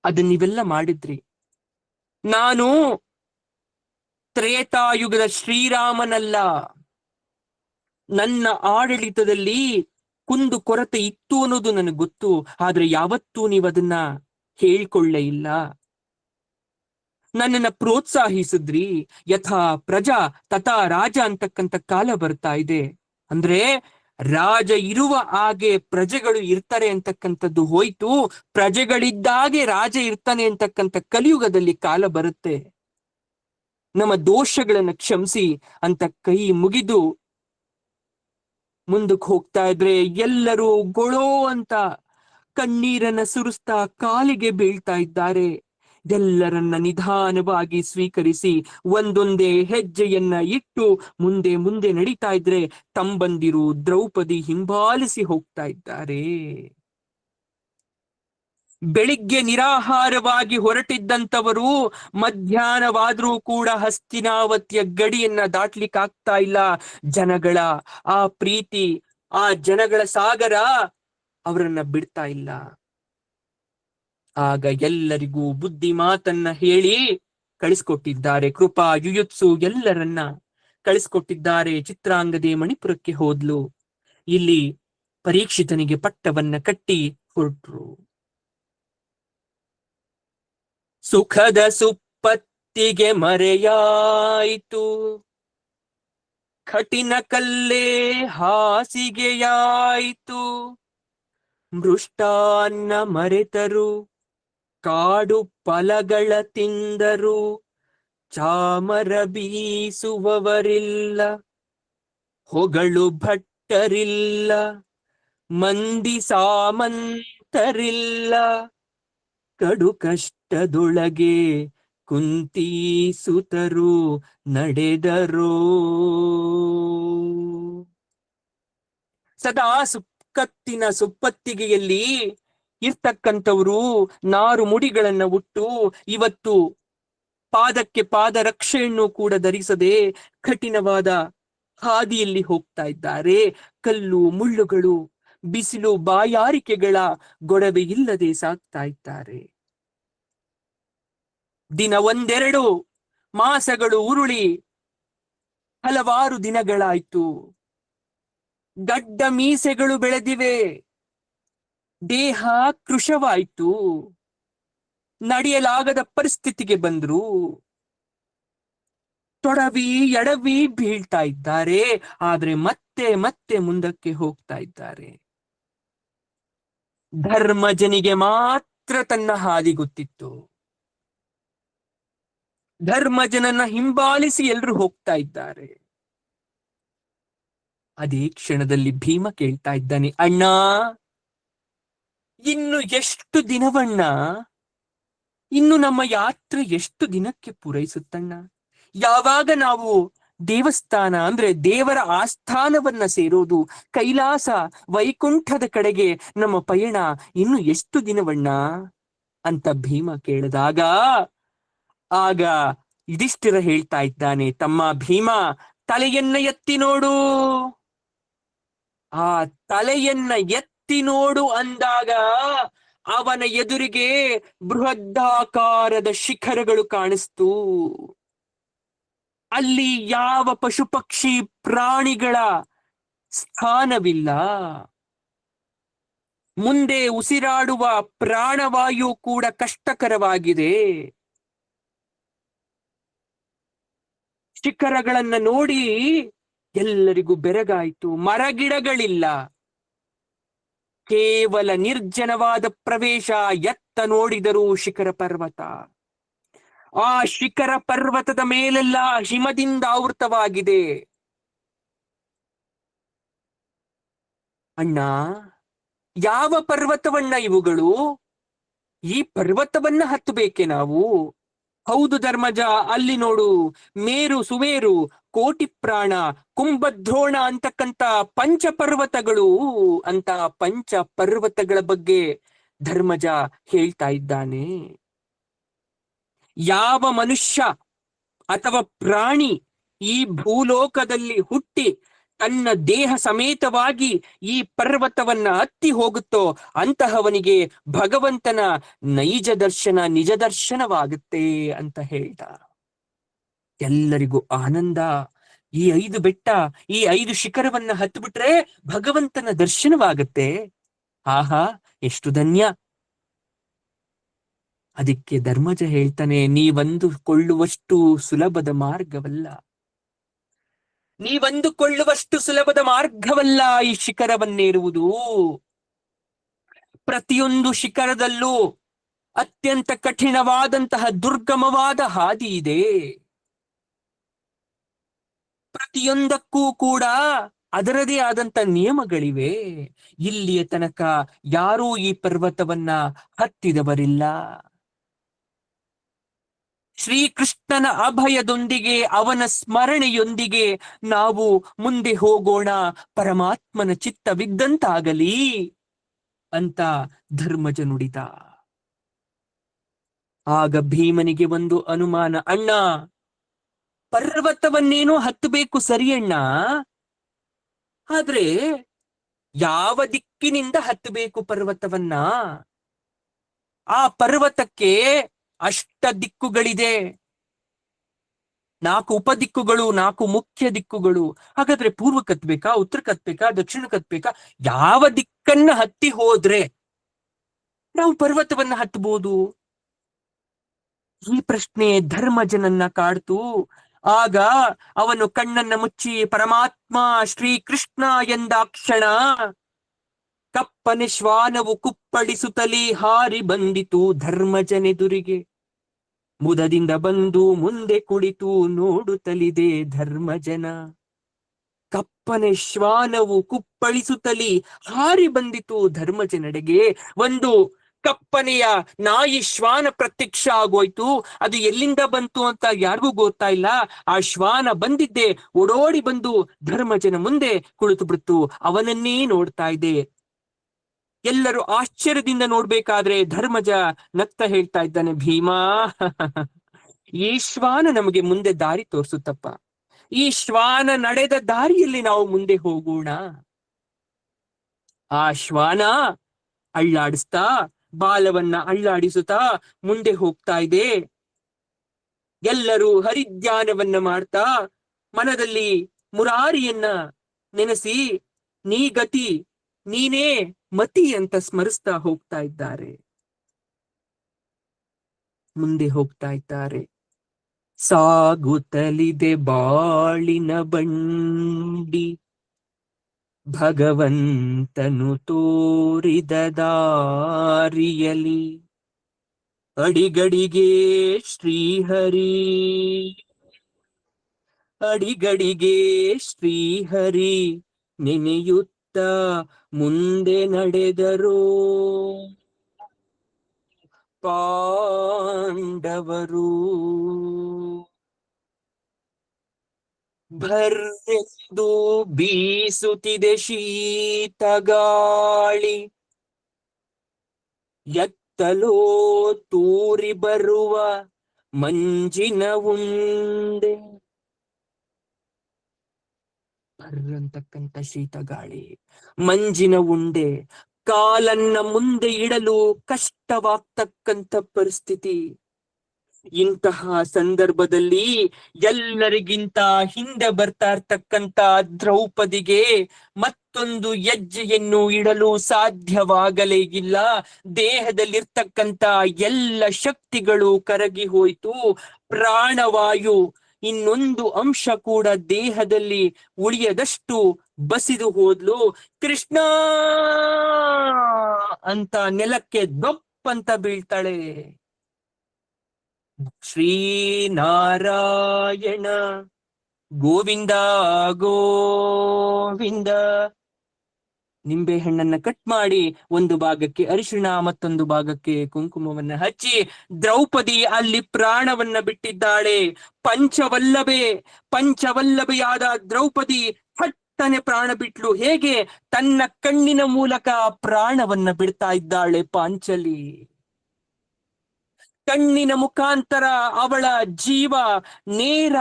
ಅದನ್ನ ನೀವೆಲ್ಲ ಮಾಡಿದ್ರಿ. ನಾನು ತ್ರೇತಾಯುಗದ ಶ್ರೀರಾಮನಲ್ಲ. ನನ್ನ ಆಡಳಿತದಲ್ಲಿ ಕುಂದು ಕೊರತೆ ಇತ್ತು ಅನ್ನೋದು ನನಗೆ ಗೊತ್ತು. ಆದ್ರೆ ಯಾವತ್ತೂ ನೀವು ಅದನ್ನ ಹೇಳ್ಕೊಳ್ಳೇ ಇಲ್ಲ. ನನ್ನನ್ನ ಪ್ರೋತ್ಸಾಹಿಸಿದ್ರಿ. ಯಥಾ ಪ್ರಜಾ ತಥಾ ರಾಜ ಅಂತಕ್ಕಂಥ ಕಾಲ ಬರ್ತಾ ಇದೆ. ಅಂದ್ರೆ ರಾಜ ಇರುವ ಹಾಗೆ ಪ್ರಜೆಗಳು ಇರ್ತಾರೆ ಅಂತಕ್ಕಂಥದ್ದು ಹೋಯ್ತು. ಪ್ರಜೆಗಳಿದ್ದಾಗೆ ರಾಜ ಇರ್ತಾನೆ ಅಂತಕ್ಕಂಥ ಕಲಿಯುಗದಲ್ಲಿ ಕಾಲ ಬರುತ್ತೆ. ನಮ್ಮ ದೋಷಗಳನ್ನ ಕ್ಷಮಿಸಿ ಅಂತ ಕೈ ಮುಗಿದು ಮುಂದಕ್ಕೆ ಹೋಗ್ತಾ ಇದ್ರೆ ಎಲ್ಲರೂ ಗೊಳೋ ಅಂತ ಕಣ್ಣೀರನ್ನ ಸುರಿಸ್ತಾ ಕಾಲಿಗೆ ಬೀಳ್ತಾ ಇದ್ದಾರೆ. ಎಲ್ಲರನ್ನ ನಿಧಾನವಾಗಿ ಸ್ವೀಕರಿಸಿ ಒಂದೊಂದೇ ಹೆಜ್ಜೆಯನ್ನ ಇಟ್ಟು ಮುಂದೆ ಮುಂದೆ ನಡೀತಾ ಇದ್ರೆ ತಂಬಂದಿರು ದ್ರೌಪದಿ ಹಿಂಬಾಲಿಸಿ ಹೋಗ್ತಾ ಇದ್ದಾರೆ. ಬೆಳಿಗ್ಗೆ ನಿರಾಹಾರವಾಗಿ ಹೊರಟಿದ್ದಂಥವರು ಮಧ್ಯಾಹ್ನವಾದ್ರೂ ಕೂಡ ಹಸ್ತಿನಾವತಿಯ ಗಡಿಯನ್ನ ದಾಟ್ಲಿಕ್ಕಾಗ್ತಾ ಇಲ್ಲ. ಜನಗಳ ಆ ಪ್ರೀತಿ, ಆ ಜನಗಳ ಸಾಗರ ಅವರನ್ನ ಬಿಡ್ತಾ ಇಲ್ಲ. ಆಗ ಎಲ್ಲರಿಗೂ ಬುದ್ಧಿ ಮಾತನ್ನ ಹೇಳಿ ಕಳಿಸ್ಕೊಟ್ಟಿದ್ದಾರೆ. ಕೃಪಾ, ಯುಯುತ್ಸು ಎಲ್ಲರನ್ನ ಕಳಿಸ್ಕೊಟ್ಟಿದ್ದಾರೆ. ಚಿತ್ರಾಂಗದೆ ಮಣಿಪುರಕ್ಕೆ ಹೋದ್ಲು. ಇಲ್ಲಿ ಪರೀಕ್ಷಿತನಿಗೆ ಪಟ್ಟವನ್ನ ಕಟ್ಟಿ ಹೊರಟ್ರು. ಸುಖದ ಸುಪ್ಪತ್ತಿಗೆ ಮರೆಯಾಯಿತು, ಕಠಿಣ ಕಲ್ಲೇ ಹಾಸಿಗೆಯಾಯಿತು. ಮೃಷ್ಟಾನ್ನ ಮರೆತರು, ಕಾಡು ಫಲಗಳ ತಿಂದರು. ಚಾಮರ ಬೀಸುವವರಿಲ್ಲ, ಹೊಗಳು ಭಟ್ಟರಿಲ್ಲ, ಮಂದಿ ಸಾಮಂತರಿಲ್ಲ. ಕಡು ಕಷ್ಟದೊಳಗೆ ಕುಂತೀಸುತರು ನಡೆದರೋ. ಸದಾ ಸುಕ್ಕತ್ತಿನ ಸುಪ್ಪತ್ತಿಗೆಯಲ್ಲಿ ಇರ್ತಕ್ಕಂಥವರು ನಾರು ಮುಡಿಗಳನ್ನ ಉಟ್ಟು ಇವತ್ತು ಪಾದಕ್ಕೆ ಪಾದ ರಕ್ಷೆಯನ್ನು ಕೂಡ ಧರಿಸದೆ ಕಠಿಣವಾದ ಹಾದಿಯಲ್ಲಿ ಹೋಗ್ತಾ ಇದ್ದಾರೆ. ಕಲ್ಲು ಮುಳ್ಳುಗಳು, ಬಿಸಿಲು ಬಾಯಾರಿಕೆಗಳ ಗೊಡವೆ ಇಲ್ಲದೆ ಸಾಕ್ತಾ ಇದ್ದಾರೆ. ದಿನ ಒಂದೆರಡು ಮಾಸಗಳು ಉರುಳಿ ಹಲವಾರು ದಿನಗಳಾಯ್ತು. ಗಡ್ಡ ಮೀಸೆಗಳು ಬೆಳೆದಿವೆ. ದೇಹ ಕೃಶವಾಯ್ತು. ನಡೆಯಲಾಗದ ಪರಿಸ್ಥಿತಿಗೆ ಬಂದ್ರು. ತೊಡವಿ ಎಡವಿ ಬೀಳ್ತಾ ಇದ್ದಾರೆ. ಆದ್ರೆ ಮತ್ತೆ ಮತ್ತೆ ಮುಂದಕ್ಕೆ ಹೋಗ್ತಾ ಇದ್ದಾರೆ. ಧರ್ಮಜನಿಗೆ ಮಾತ್ರ ತನ್ನ ಹಾದಿ ಗೊತ್ತಿತ್ತು. ಧರ್ಮಜನನ್ನ ಹಿಂಬಾಲಿಸಿ ಎಲ್ರು ಹೋಗ್ತಾ ಇದ್ದಾರೆ. ಅದೇ ಕ್ಷಣದಲ್ಲಿ ಭೀಮ ಕೇಳ್ತಾ ಇದ್ದಾನೆ, ಅಣ್ಣ, ಇನ್ನು ಎಷ್ಟು ದಿನವಣ್ಣ? ಇನ್ನು ನಮ್ಮ ಯಾತ್ರೆ ಎಷ್ಟು ದಿನಕ್ಕೆ ಪೂರೈಸುತ್ತಣ್ಣ? ಯಾವಾಗ ನಾವು ದೇವಸ್ಥಾನ ಅಂದ್ರೆ ದೇವರ ಆಸ್ಥಾನವನ್ನ ಸೇರೋದು? ಕೈಲಾಸ ವೈಕುಂಠದ ಕಡೆಗೆ ನಮ್ಮ ಪಯಣ ಇನ್ನು ಎಷ್ಟು ದಿನವಣ್ಣ ಅಂತ ಭೀಮ ಕೇಳಿದಾಗ ಆಗ ಯುಧಿಷ್ಠಿರ ಹೇಳ್ತಾ ಇದ್ದಾನೆ, ತಮ್ಮ ಭೀಮ, ತಲೆಯನ್ನ ಎತ್ತಿ ನೋಡು. ಆ ತಲೆಯನ್ನ ಎತ್ತಿ ನೋಡು ಅಂದಾಗ ಅವನ ಎದುರಿಗೆ ಬೃಹದಾಕಾರದ ಶಿಖರಗಳು ಕಾಣಿಸ್ತು. ಅಲ್ಲಿ ಯಾವ ಪಶು ಪಕ್ಷಿ ಪ್ರಾಣಿಗಳ ಸ್ಥಾನವಿಲ್ಲ. ಮುಂದೆ ಉಸಿರಾಡುವ ಪ್ರಾಣವಾಯು ಕೂಡ ಕಷ್ಟಕರವಾಗಿದೆ. ಶಿಖರಗಳನ್ನ ನೋಡಿ ಎಲ್ಲರಿಗೂ ಬೆರಗಾಯ್ತು. ಮರಗಿಡಗಳಿಲ್ಲ. ಕೇವಲ ನಿರ್ಜನವಾದ ಪ್ರವೇಶ. ಎತ್ತ ನೋಡಿದರೂ ಶಿಖರ ಪರ್ವತ. ಆ ಶಿಖರ ಪರ್ವತದ ಮೇಲೆಲ್ಲ ಹಿಮದಿಂದ ಆವೃತವಾಗಿದೆ. ಅಣ್ಣ, ಯಾವ ಪರ್ವತವಣ್ಣ ಇವುಗಳು? ಈ ಪರ್ವತವನ್ನ ಹತ್ತಬೇಕೆ ನಾವು? ಹೌದು ಧರ್ಮಜ, ಅಲ್ಲಿ ನೋಡು, ಮೇರು, ಸುಮೇರು, ಕೋಟಿ ಪ್ರಾಣ, ಕುಂಭದ್ರೋಣ ಅಂತಕ್ಕಂತ ಪಂಚಪರ್ವತಗಳು ಅಂತ ಪಂಚ ಪರ್ವತಗಳ ಬಗ್ಗೆ ಧರ್ಮಜ ಹೇಳ್ತಾ ಇದ್ದಾನೆ. ಯಾವ ಮನುಷ್ಯ ಅಥವಾ ಪ್ರಾಣಿ ಈ ಭೂಲೋಕದಲ್ಲಿ ಹುಟ್ಟಿ ತನ್ನ ದೇಹ ಸಮೇತವಾಗಿ ಈ ಪರ್ವತವನ್ನ ಹತ್ತಿ ಹೋಗುತ್ತೋ ಅಂತಹವನಿಗೆ ಭಗವಂತನ ನೈಜ ದರ್ಶನ, ನಿಜ ದರ್ಶನವಾಗುತ್ತೆ ಅಂತ ಹೇಳ್ದ. ಎಲ್ಲರಿಗೂ ಆನಂದ. ಈ 5 ಬೆಟ್ಟ, ಈ 5 ಶಿಖರವನ್ನ ಹತ್ಬಿಟ್ರೆ ಭಗವಂತನ ದರ್ಶನವಾಗತ್ತೆ. ಆಹಾ, ಎಷ್ಟು ಧನ್ಯ. ಅದಕ್ಕೆ ಧರ್ಮಜ ಹೇಳ್ತಾನೆ, ನೀವಂದುಕೊಳ್ಳುವಷ್ಟು ಸುಲಭದ ಮಾರ್ಗವಲ್ಲ, ನೀವಂದುಕೊಳ್ಳುವಷ್ಟು ಸುಲಭದ ಮಾರ್ಗವಲ್ಲ ಈ ಶಿಖರವನ್ನೇರುವುದು. ಪ್ರತಿಯೊಂದು ಶಿಖರದಲ್ಲೂ ಅತ್ಯಂತ ಕಠಿಣವಾದಂತಹ ದುರ್ಗಮವಾದ ಹಾದಿ ಇದೆ. ಪ್ರತಿಯೊಂದಕ್ಕೂ ಕೂಡ ಅದರದೇ ಆದಂತ ನಿಯಮಗಳಿವೆ. ಇಲ್ಲಿಯ ತನಕ ಯಾರೂ ಈ ಪರ್ವತವನ್ನ ಹತ್ತಿದವರಿಲ್ಲ. ಶ್ರೀಕೃಷ್ಣನ ಅಭಯದೊಂದಿಗೆ, ಅವನ ಸ್ಮರಣೆಯೊಂದಿಗೆ ನಾವು ಮುಂದೆ ಹೋಗೋಣ, ಪರಮಾತ್ಮನ ಚಿತ್ತವಿದ್ದಂತಾಗಲಿ ಅಂತ ಧರ್ಮಜ ನುಡಿದ. ಆಗ ಭೀಮನಿಗೆ ಒಂದು ಅನುಮಾನ. ಅಣ್ಣ, ಪರ್ವತವನ್ನೇನೋ ಹತ್ತಬೇಕು ಸರಿಯಣ್ಣ, ಆದ್ರೆ ಯಾವ ದಿಕ್ಕಿನಿಂದ ಹತ್ತಬೇಕು ಪರ್ವತವನ್ನ? ಆ ಪರ್ವತಕ್ಕೆ ಅಷ್ಟ ದಿಕ್ಕುಗಳಿದೆ, 4 ಉಪದಿಕ್ಕುಗಳು, 4 ಮುಖ್ಯ ದಿಕ್ಕುಗಳು. ಹಾಗಾದ್ರೆ ಪೂರ್ವಕ್ಕೆ ಹತ್ಬೇಕಾ, ಉತ್ತರಕ್ಕೆ ಹತ್ಬೇಕಾ, ದಕ್ಷಿಣಕ್ಕೆ ಹತ್ಬೇಕಾ? ಯಾವ ದಿಕ್ಕನ್ನ ಹತ್ತಿ ಹೋದ್ರೆ ನಾವು ಪರ್ವತವನ್ನ ಹತ್ತಬಹುದು? ಈ ಪ್ರಶ್ನೆ ಧರ್ಮಜನನ್ನ ಕಾಡ್ತು. ಆಗ ಅವನು ಕಣ್ಣನ್ನ ಮುಚ್ಚಿ ಪರಮಾತ್ಮ ಶ್ರೀಕೃಷ್ಣ ಎಂದಾಕ್ಷಣ ಕಪ್ಪನೆ ಶ್ವಾನವು ಕುಪ್ಪಳಿಸುತ್ತಲೇ ಹಾರಿ ಬಂದಿತು ಧರ್ಮಜನೆದುರಿಗೆ. ಮುದದಿಂದ ಬಂದು ಮುಂದೆ ಕುಳಿತು ನೋಡುತ್ತಲಿದೆ ಧರ್ಮಜನ. ಕಪ್ಪನೆ ಶ್ವಾನವು ಕುಪ್ಪಳಿಸುತ್ತಲೇ ಹಾರಿ ಬಂದಿತು ಧರ್ಮಜನೆಡೆಗೆ. ಒಂದು ಕಪ್ಪನೆಯ ನಾಯಿ ಶ್ವಾನ ಪ್ರತ್ಯಕ್ಷ ಆಗೋಯ್ತು. ಅದು ಎಲ್ಲಿಂದ ಬಂತು ಅಂತ ಯಾರಿಗೂ ಗೊತ್ತಾ ಇಲ್ಲ. ಆ ಶ್ವಾನ ಬಂದಿದ್ದೆ ಓಡೋಡಿ ಬಂದು ಧರ್ಮಜನ ಮುಂದೆ ಕುಳಿತು ಬಿಡ್ತು. ಅವನನ್ನೇ ನೋಡ್ತಾ ಇದೆ. ಎಲ್ಲರೂ ಆಶ್ಚರ್ಯದಿಂದ ನೋಡ್ಬೇಕಾದ್ರೆ ಧರ್ಮಜ ನಗ್ತಾ ಹೇಳ್ತಾ ಇದ್ದಾನೆ, ಭೀಮಾ, ಈ ಶ್ವಾನ ನಮಗೆ ಮುಂದೆ ದಾರಿ ತೋರಿಸುತ್ತಪ್ಪ. ಈ ಶ್ವಾನ ನಡೆದ ದಾರಿಯಲ್ಲಿ ನಾವು ಮುಂದೆ ಹೋಗೋಣ. ಆ ಶ್ವಾನ ಅಳ್ಳಾಡಿಸ್ತಾ, ಬಾಲವನ್ನ ಅಳ್ಳಾಡಿಸುತ್ತಾ ಮುಂದೆ ಹೋಗ್ತಾ ಇದೆ. ಎಲ್ಲರೂ ಹರಿಧ್ಯಾನವನ್ನ ಮಾಡ್ತಾ ಮನದಲ್ಲಿ ಮುರಾರಿಯನ್ನ ನೆನೆಸಿ ನೀ ಗತಿ ನೀನೇ ಮತಿ ಅಂತ ಸ್ಮರಿಸ್ತಾ ಹೋಗ್ತಾ ಇದ್ದಾರೆ. ಮುಂದೆ ಹೋಗ್ತಾ ಇದ್ದಾರೆ. ಸಾಗುತ್ತಲಿದೆ ಬಾಳಿನ ಬಂಡಿ, ಭಗವಂತನು ತೋರಿದ ದಾರಿಯಲಿ. ಅಡಿಗಡಿಗೆ ಶ್ರೀಹರಿ, ಅಡಿಗಡಿಗೆ ಶ್ರೀಹರಿ ನೆನೆಯುತ್ತ ಮುಂದೆ ನಡೆದರು ಪಾಂಡವರು. ಭರ್ರೆಂದು ಬೀಸುತ್ತಿದೆ ಶೀತಗಾಳಿ, ಎತ್ತಲೋ ತೂರಿ ಬರುವ ಮಂಜಿನ ಉಂಡೆ. ಬರ್ರಂತಕ್ಕಂಥ ಶೀತಗಾಳಿ, ಮಂಜಿನ ಉಂಡೆ, ಕಾಲನ್ನ ಮುಂದೆ ಇಡಲು ಕಷ್ಟವಾಗ್ತಕ್ಕಂಥ ಪರಿಸ್ಥಿತಿ. ಇಂತಹ ಸಂದರ್ಭದಲ್ಲಿ ಎಲ್ಲರಿಗಿಂತ ಹಿಂದೆ ಬರ್ತಾ ಇರ್ತಕ್ಕಂಥ ದ್ರೌಪದಿಗೆ ಮತ್ತೊಂದು ಹೆಜ್ಜೆಯನ್ನು ಇಡಲು ಸಾಧ್ಯವಾಗಲೇ ಇಲ್ಲ. ದೇಹದಲ್ಲಿರ್ತಕ್ಕಂಥ ಎಲ್ಲ ಶಕ್ತಿಗಳು ಕರಗಿ ಹೋಯಿತು. ಪ್ರಾಣವಾಯು ಇನ್ನೊಂದು ಅಂಶ ಕೂಡ ದೇಹದಲ್ಲಿ ಉಳಿಯದಷ್ಟು ಬಸಿದು ಹೋದ್ಲು. ಕೃಷ್ಣ ಅಂತ ನೆಲಕ್ಕೆ ದೊಪ್ಪಂತ ಬೀಳ್ತಾಳೆ. ಶ್ರೀನಾರಾಯಣ ಗೋವಿಂದ ಗೋವಿಂದ. ನಿಂಬೆ ಹಣ್ಣನ್ನ ಕಟ್ ಮಾಡಿ ಒಂದು ಭಾಗಕ್ಕೆ ಅರಿಶಿಣ, ಮತ್ತೊಂದು ಭಾಗಕ್ಕೆ ಕುಂಕುಮವನ್ನ ಹಚ್ಚಿ ದ್ರೌಪದಿ ಅಲ್ಲಿ ಪ್ರಾಣವನ್ನ ಬಿಟ್ಟಿದ್ದಾಳೆ. ಪಂಚವಲ್ಲಭೆಯಾದ ದ್ರೌಪದಿ ಥಟ್ಟನೆ ಪ್ರಾಣ ಬಿಟ್ಲು. ಹೇಗೆ? ತನ್ನ ಕಣ್ಣಿನ ಮೂಲಕ ಪ್ರಾಣವನ್ನ ಬಿಡ್ತಾ ಇದ್ದಾಳೆ ಪಾಂಚಲಿ. ಕಣ್ಣಿನ ಮುಖಾಂತರ ಅವಳ ಜೀವ ನೇರ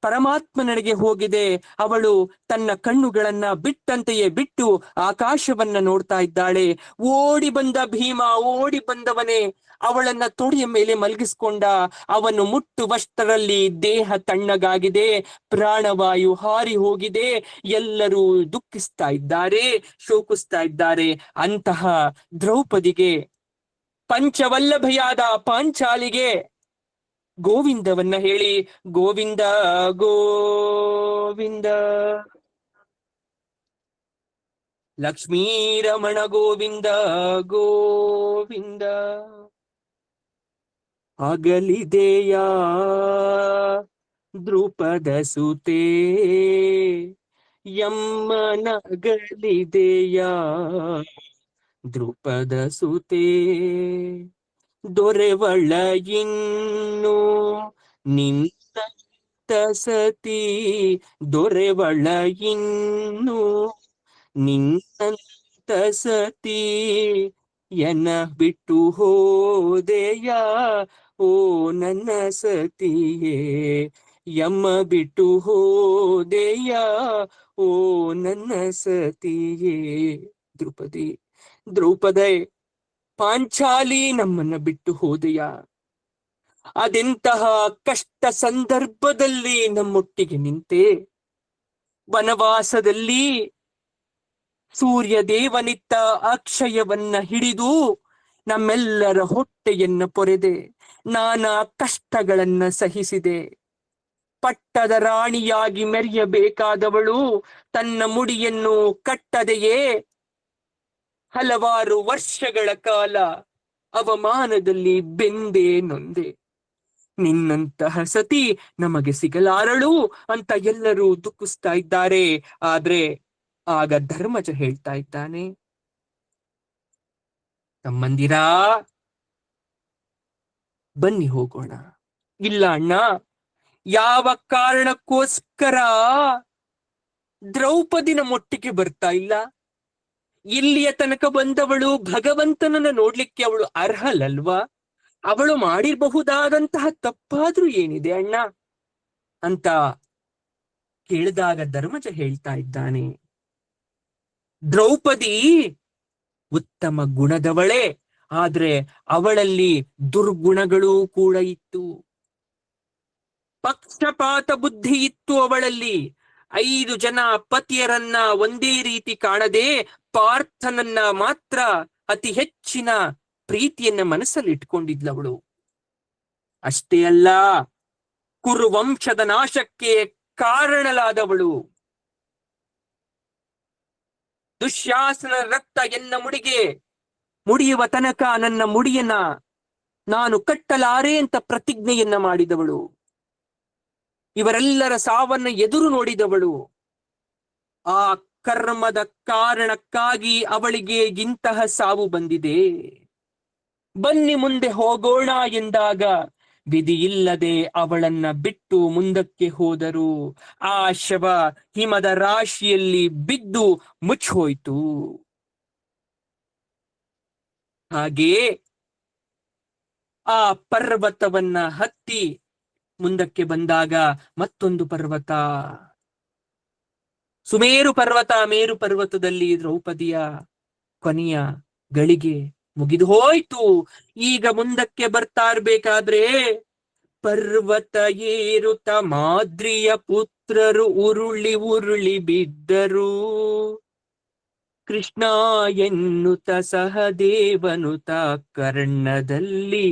ಪರಮಾತ್ಮನಿಗೆ ಹೋಗಿದೆ. ಅವಳು ತನ್ನ ಕಣ್ಣುಗಳನ್ನ ಬಿಟ್ಟಂತೆಯೇ ಬಿಟ್ಟು ಆಕಾಶವನ್ನ ನೋಡ್ತಾ ಇದ್ದಾಳೆ. ಓಡಿ ಬಂದ ಭೀಮ, ಓಡಿ ಬಂದವನೇ ಅವಳನ್ನ ತೊಡೆಯ ಮೇಲೆ ಮಲಗಿಸ್ಕೊಂಡ. ಅವನು ಮುಟ್ಟುವಷ್ಟರಲ್ಲಿ ದೇಹ ತಣ್ಣಗಾಗಿದೆ, ಪ್ರಾಣವಾಯು ಹಾರಿ ಹೋಗಿದೆ. ಎಲ್ಲರೂ ದುಃಖಿಸ್ತಾ ಇದ್ದಾರೆ, ಶೋಕಿಸ್ತಾ ಇದ್ದಾರೆ. ಅಂತಹ ದ್ರೌಪದಿಗೆ, ಪಂಚವಲ್ಲಭೆಯಾದ ಪಾಂಚಾಲಿಗೆ ಗೋವಿಂದವನ್ನ ಹೇಳಿ, ಗೋವಿಂದ ಗೋವಿಂದ. ಲಕ್ಷ್ಮೀರಮಣ ಗೋವಿಂದ ಗೋವಿಂದ. ಅಗಲಿದೆಯಾ ದ್ರುಪದ ಸುತೆ, ಯಮ್ಮನಗಲಿದೆಯಾ ದ್ರುಪದ ಸುತೆ. ದೊರೆವಳ ಇನ್ನು ನಿಂತ ಸತಿ, ದೊರೆವಳ ಇನ್ನು ನಿಂತ ಸತಿ. ಎನ್ನ ಬಿಟ್ಟು ಹೋದೆಯ ಓ ನನ್ನ ಸತಿಯೇ, ಯಮ್ಮ ಬಿಟ್ಟು ಹೋದೆಯ ಓ ನನ್ನ ಸತಿಯೇ. ದ್ರೌಪದಿ, ಪಾಂಚಾಲಿ ನಮ್ಮನ್ನ ಬಿಟ್ಟು ಹೋದೆಯ. ಅದೆಂತಹ ಕಷ್ಟ ಸಂದರ್ಭದಲ್ಲಿ ನಮ್ಮೊಟ್ಟಿಗೆ ನಿಂತೆ. ವನವಾಸದಲ್ಲಿ ಸೂರ್ಯ ದೇವನಿತ್ತ ಅಕ್ಷಯವನ್ನ ಹಿಡಿದು ನಮ್ಮೆಲ್ಲರ ಹೊಟ್ಟೆಯನ್ನ ಪೊರೆದೆ, ನಾನಾ ಕಷ್ಟಗಳನ್ನ ಸಹಿಸಿದೆ. ಪಟ್ಟದ ರಾಣಿಯಾಗಿ ಮೆರೆಯಬೇಕಾದವಳು ತನ್ನ ಮುಡಿಯನ್ನು ಕಟ್ಟದೆಯೇ ಹಲವಾರು ವರ್ಷಗಳ ಕಾಲ ಅವಮಾನದಲ್ಲಿ ಬೆಂದೆ ನೊಂದೆ. ನಿನ್ನಂತಹ ಸತಿ ನಮಗೆ ಸಿಗಲಾರಳು ಅಂತ ಎಲ್ಲರೂ ದುಃಖಿಸ್ತಾ ಇದ್ದಾರೆ. ಆದ್ರೆ ಆಗ ಧರ್ಮಜ ಹೇಳ್ತಾ ಇದ್ದಾನೆ, ತಮ್ಮಂದಿರಾ ಬನ್ನಿ ಹೋಗೋಣ. ಇಲ್ಲ ಅಣ್ಣ, ಯಾವ ಕಾರಣಕ್ಕೋಸ್ಕರ ದ್ರೌಪದಿನ ಮೊಟ್ಟಿಗೆ ಬರ್ತಾ ಇಲ್ಲ? ಇಲ್ಲಿಯ ತನಕ ಬಂದವಳು ಭಗವಂತನನ್ನ ನೋಡ್ಲಿಕ್ಕೆ ಅವಳು ಅರ್ಹಲಲ್ವಾ? ಅವಳು ಮಾಡಿರಬಹುದಾದಂತಹ ತಪ್ಪಾದ್ರೂ ಏನಿದೆ ಅಣ್ಣ ಅಂತ ಕೇಳಿದಾಗ ಧರ್ಮಜ ಹೇಳ್ತಾ ಇದ್ದಾನೆ, ದ್ರೌಪದಿ ಉತ್ತಮ ಗುಣದವಳೇ, ಆದ್ರೆ ಅವಳಲ್ಲಿ ದುರ್ಗುಣಗಳೂ ಕೂಡ ಇತ್ತು. ಪಕ್ಷಪಾತ ಬುದ್ಧಿ ಇತ್ತು ಅವಳಲ್ಲಿ. 5 ಜನ ಪತಿಯರನ್ನ ಒಂದೇ ರೀತಿ ಕಾಣದೆ ಪಾರ್ಥನನ್ನ ಮಾತ್ರ ಅತಿ ಹೆಚ್ಚಿನ ಪ್ರೀತಿಯನ್ನ ಮನಸ್ಸಲ್ಲಿ ಇಟ್ಕೊಂಡಿದ್ಲವಳು. ಅಷ್ಟೇ ಅಲ್ಲ, ಕುರುವಂಶದ ನಾಶಕ್ಕೆ ಕಾರಣಲಾದವಳು. ದುಶ್ಯಾಸನ ರಕ್ತ ಎನ್ನ ಮುಡಿಗೆ ಮುಡಿಯುವ ತನಕ ನನ್ನ ಮುಡಿಯನ್ನ ನಾನು ಕಟ್ಟಲಾರೆ ಅಂತ ಪ್ರತಿಜ್ಞೆಯನ್ನ ಮಾಡಿದವಳು. ಇವರೆಲ್ಲರ ಸಾವನ್ನ ಎದುರು ನೋಡಿದವಳು. ಆ ಕರ್ಮದ ಕಾರಣಕ್ಕಾಗಿ ಅವಳಿಗೆ ಇಂತಹ ಸಾವು ಬಂದಿದೆ. ಬನ್ನಿ ಮುಂದೆ ಹೋಗೋಣ ಎಂದಾಗ ವಿಧಿ ಇಲ್ಲದೆ ಅವಳನ್ನ ಬಿಟ್ಟು ಮುಂದಕ್ಕೆ ಹೋದರು. ಆ ಶವ ಹಿಮದ ರಾಶಿಯಲ್ಲಿ ಬಿದ್ದು ಮುಚ್ಚೋಯ್ತು. ಹಾಗೆಯೇ ಆ ಪರ್ವತವನ್ನ ಹತ್ತಿ ಮುಂದಕ್ಕೆ ಬಂದಾಗ ಮತ್ತೊಂದು ಪರ್ವತ, ಸುಮೇರು ಪರ್ವತ. ಮೇರು ಪರ್ವತದಲ್ಲಿ ದ್ರೌಪದಿಯ ಕೊನೆಯ ಗಳಿಗೆ ಮುಗಿದು ಹೋಯ್ತು. ಈಗ ಮುಂದಕ್ಕೆ ಬರ್ತಾ ಇರ್ಬೇಕಾದ್ರೆ ಪರ್ವತ ಏರುತ ಮಾದ್ರಿಯ ಪುತ್ರರು ಉರುಳಿ ಉರುಳಿ ಬಿದ್ದರು. ಕೃಷ್ಣ ಎನ್ನುತ್ತ ಸಹದೇವನುತ ಕರ್ಣದಲ್ಲಿ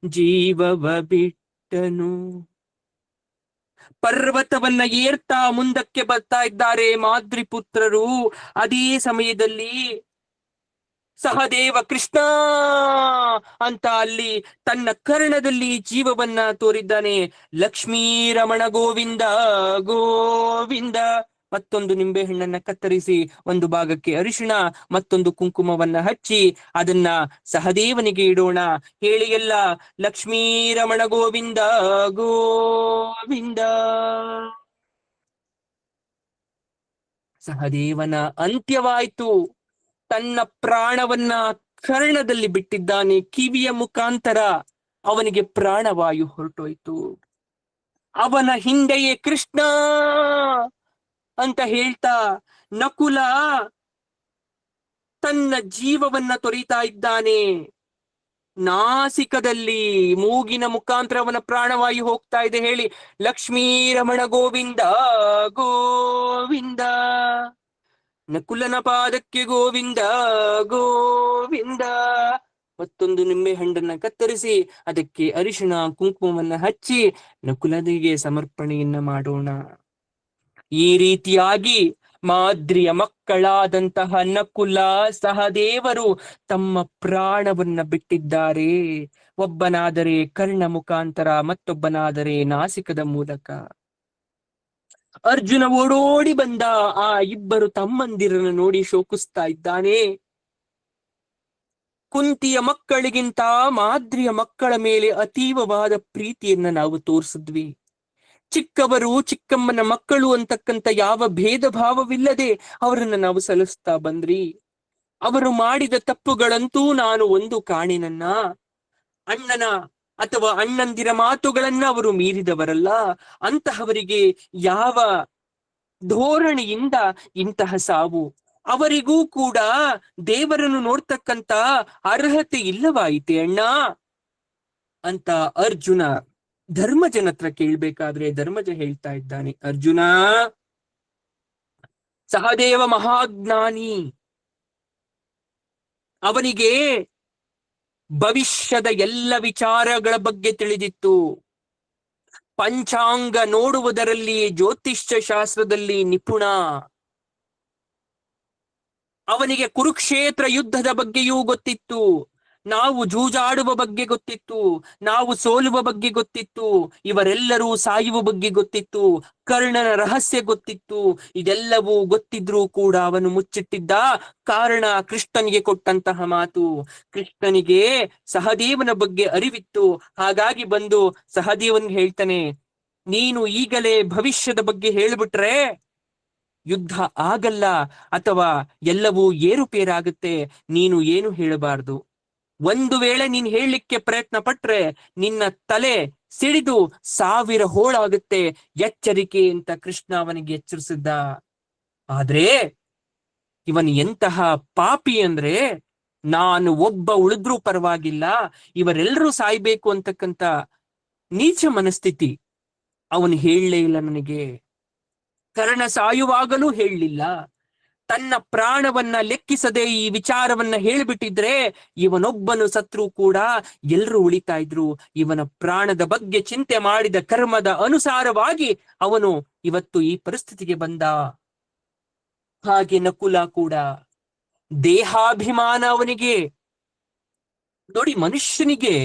ಜೀವವ ಬಿಟ್ಟನು. ಪರ್ವತವನ್ನ ಏರ್ತಾ ಮುಂದಕ್ಕೆ ಬರ್ತಾ ಇದ್ದಾರೆ ಮಾದ್ರಿ ಪುತ್ರರು. ಅದೇ ಸಮಯದಲ್ಲಿ ಸಹದೇವ ಕೃಷ್ಣ ಅಂತ ಅಲ್ಲಿ ತನ್ನ ಕರ್ಣದಲ್ಲಿ ಜೀವವನ್ನ ತೋರಿದ್ದಾನೆ. ಲಕ್ಷ್ಮೀ ರಮಣ ಗೋವಿಂದ ಗೋವಿಂದ. ಮತ್ತೊಂದು ನಿಂಬೆ ಹಣ್ಣನ್ನ ಕತ್ತರಿಸಿ ಒಂದು ಭಾಗಕ್ಕೆ ಅರಿಶಿಣ ಮತ್ತೊಂದು ಕುಂಕುಮವನ್ನ ಹಚ್ಚಿ ಅದನ್ನ ಸಹದೇವನಿಗೆ ಇಡೋಣ. ಹೇಳಿ ಎಲ್ಲ, ಲಕ್ಷ್ಮೀ ರಮಣ ಗೋವಿಂದ ಗೋವಿಂದ. ಸಹದೇವನ ಅಂತ್ಯವಾಯ್ತು. ತನ್ನ ಪ್ರಾಣವನ್ನ ಕರ್ಣದಲ್ಲಿ ಬಿಟ್ಟಿದ್ದಾನೆ. ಕಿವಿಯ ಮುಖಾಂತರ ಅವನಿಗೆ ಪ್ರಾಣವಾಯು ಹೊರಟೋಯ್ತು. ಅವನ ಹಿಂದೆಯೇ ಕೃಷ್ಣ ಅಂತ ಹೇಳ್ತಾ ನಕುಲ ತನ್ನ ಜೀವವನ್ನ ತೊರಿತಾ ಇದ್ದಾನೆ. ನಾಸಿಕದಲ್ಲಿ ಮೂಗಿನ ಮುಖಾಂತರ ಅವನ ಪ್ರಾಣವಾಯು ಹೋಗ್ತಾ ಇದೆ. ಹೇಳಿ, ಲಕ್ಷ್ಮೀ ರಮಣ ಗೋವಿಂದ ಗೋವಿಂದ. ನಕುಲನ ಪಾದಕ್ಕೆ ಗೋವಿಂದ ಗೋವಿಂದ. ಮತ್ತೊಂದು ನಿಂಬೆ ಹಣ್ಣನ್ನ ಕತ್ತರಿಸಿ ಅದಕ್ಕೆ ಅರಿಶಿಣ ಕುಂಕುಮವನ್ನ ಹಚ್ಚಿ ನಕುಲನಿಗೆ ಸಮರ್ಪಣೆಯನ್ನ ಮಾಡೋಣ. ಈ ರೀತಿಯಾಗಿ ಮಾದ್ರಿಯ ಮಕ್ಕಳಾದಂತಹ ನಕುಲ ಸಹದೇವರು ತಮ್ಮ ಪ್ರಾಣವನ್ನ ಬಿಟ್ಟಿದ್ದಾರೆ. ಒಬ್ಬನಾದರೆ ಕರ್ಣ ಮುಖಾಂತರ, ಮತ್ತೊಬ್ಬನಾದರೆ ನಾಸಿಕದ ಮೂಲಕ. ಅರ್ಜುನ ಓಡೋಡಿ ಬಂದ. ಆ ಇಬ್ಬರು ತಮ್ಮಂದಿರನ್ನು ನೋಡಿ ಶೋಕಿಸ್ತಾ ಇದ್ದಾನೆ. ಕುಂತಿಯ ಮಕ್ಕಳಿಗಿಂತ ಮಾದ್ರಿಯ ಮಕ್ಕಳ ಮೇಲೆ ಅತೀವವಾದ ಪ್ರೀತಿಯನ್ನ ನಾವು ತೋರಿಸಿದ್ವಿ. ಚಿಕ್ಕವರು ಚಿಕ್ಕಮ್ಮನ ಮಕ್ಕಳು ಅಂತಕ್ಕಂಥ ಯಾವ ಭೇದ ಭಾವವಿಲ್ಲದೆ ಅವರನ್ನ ನಾವು ಸಲ್ಲಿಸ್ತಾ ಬಂದ್ರಿ. ಅವರು ಮಾಡಿದ ತಪ್ಪುಗಳಂತೂ ನಾನು ಒಂದು ಕಾಣಿನನ್ನ. ಅಣ್ಣನ ಅಥವಾ ಅಣ್ಣಂದಿರ ಮಾತುಗಳನ್ನ ಅವರು ಮೀರಿದವರಲ್ಲ. ಅಂತಹವರಿಗೆ ಯಾವ ಧೋರಣೆಯಿಂದ ಇಂತಹ ಸಾವು? ಅವರಿಗೂ ಕೂಡ ದೇವರನ್ನು ನೋಡ್ತಕ್ಕಂತ ಅರ್ಹತೆ ಇಲ್ಲವಾಯಿತೆ ಅಣ್ಣ ಅಂತ ಅರ್ಜುನ ಧರ್ಮಜನ ಹತ್ರ ಕೇಳ್ಬೇಕಾದ್ರೆ ಧರ್ಮಜ ಹೇಳ್ತಾ ಇದ್ದಾನೆ, ಅರ್ಜುನ, ಸಹದೇವ ಮಹಾಜ್ಞಾನಿ. ಅವನಿಗೆ ಭವಿಷ್ಯದ ಎಲ್ಲ ವಿಚಾರಗಳ ಬಗ್ಗೆ ತಿಳಿದಿತ್ತು. ಪಂಚಾಂಗ ನೋಡುವುದರಲ್ಲಿ, ಜ್ಯೋತಿಷ್ಯ ಶಾಸ್ತ್ರದಲ್ಲಿ ನಿಪುಣ. ಅವನಿಗೆ ಕುರುಕ್ಷೇತ್ರ ಯುದ್ಧದ ಬಗ್ಗೆಯೂ ಗೊತ್ತಿತ್ತು. ನಾವು ಜೂಜಾಡುವ ಬಗ್ಗೆ ಗೊತ್ತಿತ್ತು. ನಾವು ಸೋಲುವ ಬಗ್ಗೆ ಗೊತ್ತಿತ್ತು. ಇವರೆಲ್ಲರೂ ಸಾಯುವ ಬಗ್ಗೆ ಗೊತ್ತಿತ್ತು. ಕರ್ಣನ ರಹಸ್ಯ ಗೊತ್ತಿತ್ತು. ಇದೆಲ್ಲವೂ ಗೊತ್ತಿದ್ರೂ ಕೂಡ ಅವನು ಮುಚ್ಚಿಟ್ಟಿದ್ದ. ಕಾರಣ ಕೃಷ್ಣನಿಗೆ ಕೊಟ್ಟಂತಹ ಮಾತು. ಕೃಷ್ಣನಿಗೆ ಸಹದೇವನ ಬಗ್ಗೆ ಅರಿವಿತ್ತು. ಹಾಗಾಗಿ ಬಂದು ಸಹದೇವನಿಗೆ ಹೇಳ್ತಾನೆ, ನೀನು ಈಗಲೇ ಭವಿಷ್ಯದ ಬಗ್ಗೆ ಹೇಳ್ಬಿಟ್ರೆ ಯುದ್ಧ ಆಗಲ್ಲ ಅಥವಾ ಎಲ್ಲವೂ ಏರುಪೇರಾಗುತ್ತೆ. ನೀನು ಏನು ಹೇಳಬಾರ್ದು. ಒಂದು ವೇಳೆ ನೀನ್ ಹೇಳಲಿಕ್ಕೆ ಪ್ರಯತ್ನ ಪಟ್ರೆ ನಿನ್ನ ತಲೆ ಸಿಡಿದು 1000 ಹೋಳಾಗುತ್ತೆ. ಎಚ್ಚರಿಕೆ ಅಂತ ಕೃಷ್ಣ ಅವನಿಗೆ ಎಚ್ಚರಿಸಿದ್ದ. ಆದ್ರೆ ಇವನ್ ಎಂತಹ ಪಾಪಿ ಅಂದ್ರೆ, ನಾನು ಒಬ್ಬ ಉಳಿದ್ರೂ ಪರವಾಗಿಲ್ಲ, ಇವರೆಲ್ಲರೂ ಸಾಯ್ಬೇಕು ಅಂತಕ್ಕಂತ ನೀಚ ಮನಸ್ಥಿತಿ. ಅವನು ಹೇಳಲೇ ಇಲ್ಲ. ನನಗೆ ಕರ್ಣ ಸಾಯುವಾಗಲೂ ಹೇಳಲಿಲ್ಲ. ತನ್ನ ಪ್ರಾಣವನ್ನ ಲೆಕ್ಕಿಸದೆ ಈ ವಿಚಾರವನ್ನ ಹೇಳ್ಬಿಟ್ಟಿದ್ರೆ ಇವನೊಬ್ಬನು ಸತ್ರು ಕೂಡ ಎಲ್ಲರೂ ಉಳಿತಾ ಇದ್ರು. ಇವನ ಪ್ರಾಣದ ಬಗ್ಗೆ ಚಿಂತೆ ಮಾಡಿದ ಕರ್ಮದ ಅನುಸಾರವಾಗಿ ಅವನು ಇವತ್ತು ಈ ಪರಿಸ್ಥಿತಿಗೆ ಬಂದ. ಹಾಗೆ ನಕುಲ ಕೂಡ ದೇಹಾಭಿಮಾನ ಅವನಿಗೆ. ನೋಡಿ, ಮನುಷ್ಯನಿಗೆ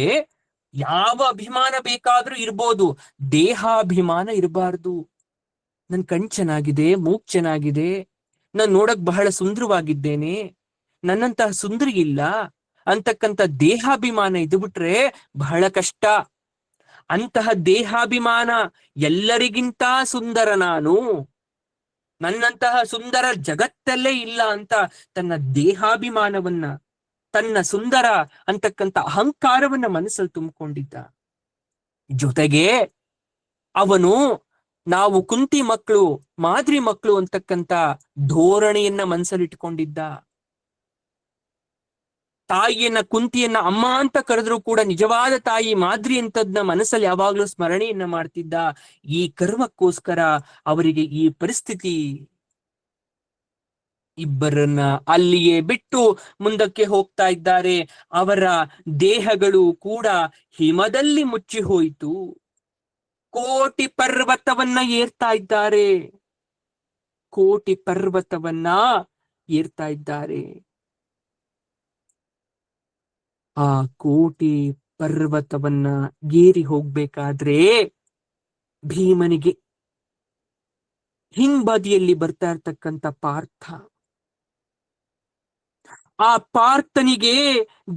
ಯಾವ ಅಭಿಮಾನ ಬೇಕಾದ್ರೂ ಇರ್ಬೋದು, ದೇಹಾಭಿಮಾನ ಇರಬಾರ್ದು. ನನ್ ಕಣ್ ಚೆನ್ನಾಗಿದೆ, ಮೂಗ್ ಚೆನ್ನಾಗಿದೆ, ನಾನು ನೋಡಕ್ ಬಹಳ ಸುಂದರವಾಗಿದ್ದೇನೆ, ನನ್ನಂತಹ ಸುಂದರಿ ಇಲ್ಲ ಅಂತಕ್ಕಂಥ ದೇಹಾಭಿಮಾನ ಇದು ಬಿಟ್ರೆ ಬಹಳ ಕಷ್ಟ. ಅಂತಹ ದೇಹಾಭಿಮಾನ, ಎಲ್ಲರಿಗಿಂತ ಸುಂದರ ನಾನು, ನನ್ನಂತಹ ಸುಂದರ ಜಗತ್ತಲ್ಲೇ ಇಲ್ಲ ಅಂತ ತನ್ನ ದೇಹಾಭಿಮಾನವನ್ನ, ತನ್ನ ಸುಂದರ ಅಂತಕ್ಕಂಥ ಅಹಂಕಾರವನ್ನ ಮನಸ್ಸಲ್ಲಿ ತುಂಬಿಕೊಂಡಿದ್ದ. ಜೊತೆಗೆ ಅವನು ನಾವು ಕುಂತಿ ಮಕ್ಕಳು, ಮಾದ್ರಿ ಮಕ್ಕಳು ಅಂತಕ್ಕಂಥ ಧೋರಣೆಯನ್ನ ಮನಸ್ಸಲ್ಲಿಟ್ಕೊಂಡಿದ್ದ. ತಾಯಿಯನ್ನ, ಕುಂತಿಯನ್ನ ಅಮ್ಮ ಅಂತ ಕರೆದ್ರು ಕೂಡ ನಿಜವಾದ ತಾಯಿ ಮಾದ್ರಿ ಅಂತದ್ನ ಮನಸ್ಸಲ್ಲಿ ಯಾವಾಗ್ಲೂ ಸ್ಮರಣೆಯನ್ನ ಮಾಡ್ತಿದ್ದ. ಈ ಕರ್ಮಕ್ಕೋಸ್ಕರ ಅವರಿಗೆ ಈ ಪರಿಸ್ಥಿತಿ. ಇಬ್ಬರನ್ನ ಅಲ್ಲಿಯೇ ಬಿಟ್ಟು ಮುಂದಕ್ಕೆ ಹೋಗ್ತಾ ಇದ್ದಾರೆ. ಅವರ ದೇಹಗಳು ಕೂಡ ಹಿಮದಲ್ಲಿ ಮುಚ್ಚಿ ಹೋಯಿತು. ಕೋಟಿ ಪರ್ವತವನ್ನ ಏರ್ತಾ ಇದ್ದಾರೆ. ಕೋಟಿ ಪರ್ವತವನ್ನ ಏರ್ತಾ ಇದ್ದಾರೆ. ಆ ಕೋಟಿ ಪರ್ವತವನ್ನ ಏರಿ ಹೋಗ್ಬೇಕಾದ್ರೆ ಭೀಮನಿಗೆ ಹಿಂಬದಿಯಲ್ಲಿ ಬರ್ತಾ ಇರ್ತಕ್ಕಂಥ ಪಾರ್ಥ, ಆ ಪಾರ್ಥನಿಗೆ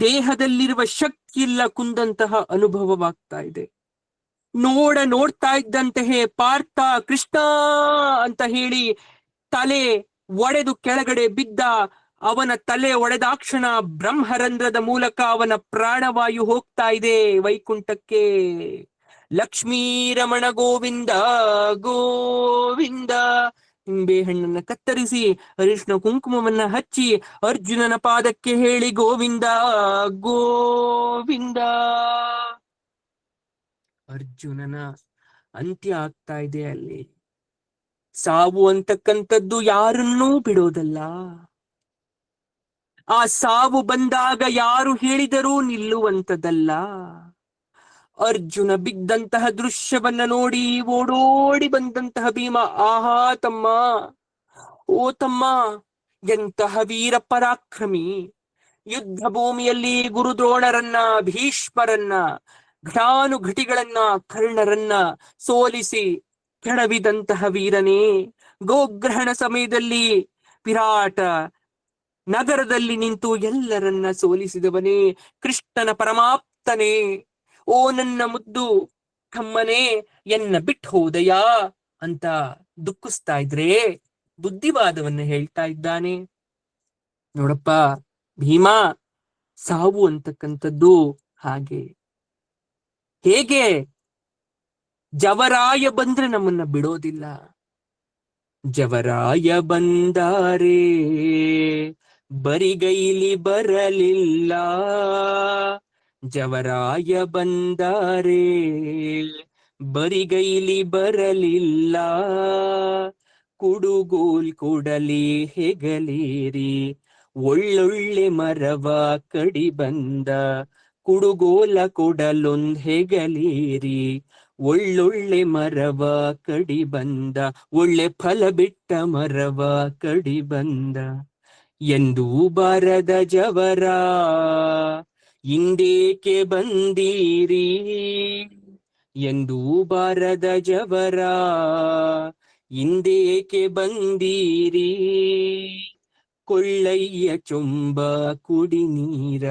ದೇಹದಲ್ಲಿರುವ ಶಕ್ತಿ ಇಲ್ಲ ಕುಂದಂತಹ ಅನುಭವವಾಗ್ತಾ ಇದೆ. ನೋಡ್ತಾ ಇದ್ದಂತೆಯೇ ಪಾರ್ಥ ಕೃಷ್ಣ ಅಂತ ಹೇಳಿ ತಲೆ ಒಡೆದು ಕೆಳಗಡೆ ಬಿದ್ದ. ಅವನ ತಲೆ ಒಡೆದಾಕ್ಷಣ ಬ್ರಹ್ಮರಂಧ್ರದ ಮೂಲಕ ಅವನ ಪ್ರಾಣವಾಯು ಹೋಗ್ತಾ ಇದೆ ವೈಕುಂಠಕ್ಕೆ. ಲಕ್ಷ್ಮೀ ರಮಣ ಗೋವಿಂದ ಗೋವಿಂದ. ನಿಂಬೆ ಹಣ್ಣನ್ನ ಕತ್ತರಿಸಿ ಅರಿಶಿನ ಕುಂಕುಮವನ್ನ ಹಚ್ಚಿ ಅರ್ಜುನನ ಪಾದಕ್ಕೆ ಹೇಳಿ ಗೋವಿಂದ ಗೋವಿಂದ. ಅರ್ಜುನನ ಅಂತ್ಯ ಆಗ್ತಾ ಇದೆ ಅಲ್ಲಿ. ಸಾವು ಅಂತಕ್ಕಂಥದ್ದು ಯಾರನ್ನೂ ಬಿಡೋದಲ್ಲ. ಆ ಸಾವು ಬಂದಾಗ ಯಾರು ಹೇಳಿದರೂ ನಿಲ್ಲುವಂಥದ್ದಲ್ಲ. ಅರ್ಜುನ ಬಿದ್ದಂತಹ ದೃಶ್ಯವನ್ನ ನೋಡಿ ಓಡೋಡಿ ಬಂದಂತಹ ಭೀಮ, ಆಹಾ ತಮ್ಮ, ಓ ತಮ್ಮ, ಎಂತಹ ವೀರ ಪರಾಕ್ರಮಿ. ಯುದ್ಧ ಭೂಮಿಯಲ್ಲಿ ಗುರುದ್ರೋಣರನ್ನ, ಭೀಷ್ಮರನ್ನ, ಘಟಾನುಘಟಿಗಳನ್ನ, ಕರ್ಣರನ್ನ ಸೋಲಿಸಿ ಕೆಡವಿದಂತಹ ವೀರನೇ. ಗೋಗ್ರಹಣ ಸಮಯದಲ್ಲಿ ವಿರಾಟ ನಗರದಲ್ಲಿ ನಿಂತು ಎಲ್ಲರನ್ನ ಸೋಲಿಸಿದವನೇ, ಕೃಷ್ಣನ ಪರಮಾಪ್ತನೇ. ಓ ನನ್ನ ಮುದ್ದು ತಮ್ಮನೇ, ಎನ್ನ ಬಿಟ್ಟು ಹೋದಯಾ ಅಂತ ದುಃಖಿಸ್ತಾ ಇದ್ರೆ ಬುದ್ಧಿವಾದವನ್ನ ಹೇಳ್ತಾ ಇದ್ದಾನೆ. ನೋಡಪ್ಪ ಭೀಮ, ಸಾವು ಅಂತಕ್ಕಂಥದ್ದು ಹಾಗೆ. ಹೇಗೆ ಜವರಾಯ ಬಂದ್ರೆ ನಮ್ಮನ್ನ ಬಿಡೋದಿಲ್ಲ. ಜವರಾಯ ಬಂದಾರೆ ಬರಿಗೈಲಿ ಬರಲಿಲ್ಲ. ಜವರಾಯ ಬಂದಾರೆ ಬರಿಗೈಲಿ ಬರಲಿಲ್ಲ. ಕುಡುಗೋಲ್ ಕೊಡಲಿ ಹೆಗಲೇರಿ ಒಳ್ಳೊಳ್ಳೆ ಮರವ ಕಡಿ ಬಂದ. ಕುಡುಗೋಲ ಕೊಡಲೊಂದ್ ಹೆಗಲೇರಿ ಒಳ್ಳೊಳ್ಳೆ ಮರವ ಕಡಿ ಬಂದ. ಒಳ್ಳೆ ಫಲ ಬಿಟ್ಟ ಮರವ ಕಡಿ ಬಂದ. ಎಂದೂ ಬಾರದ ಜವರ ಇಂದೇಕೆ ಬಂದೀರಿ. ಎಂದೂ ಬಾರದ ಜವರ ಇಂದೇಕೆ ಬಂದೀರಿ. ಕೊಳ್ಳಯ್ಯ ಚೊಂಬ ಕುಡಿ ನೀರ,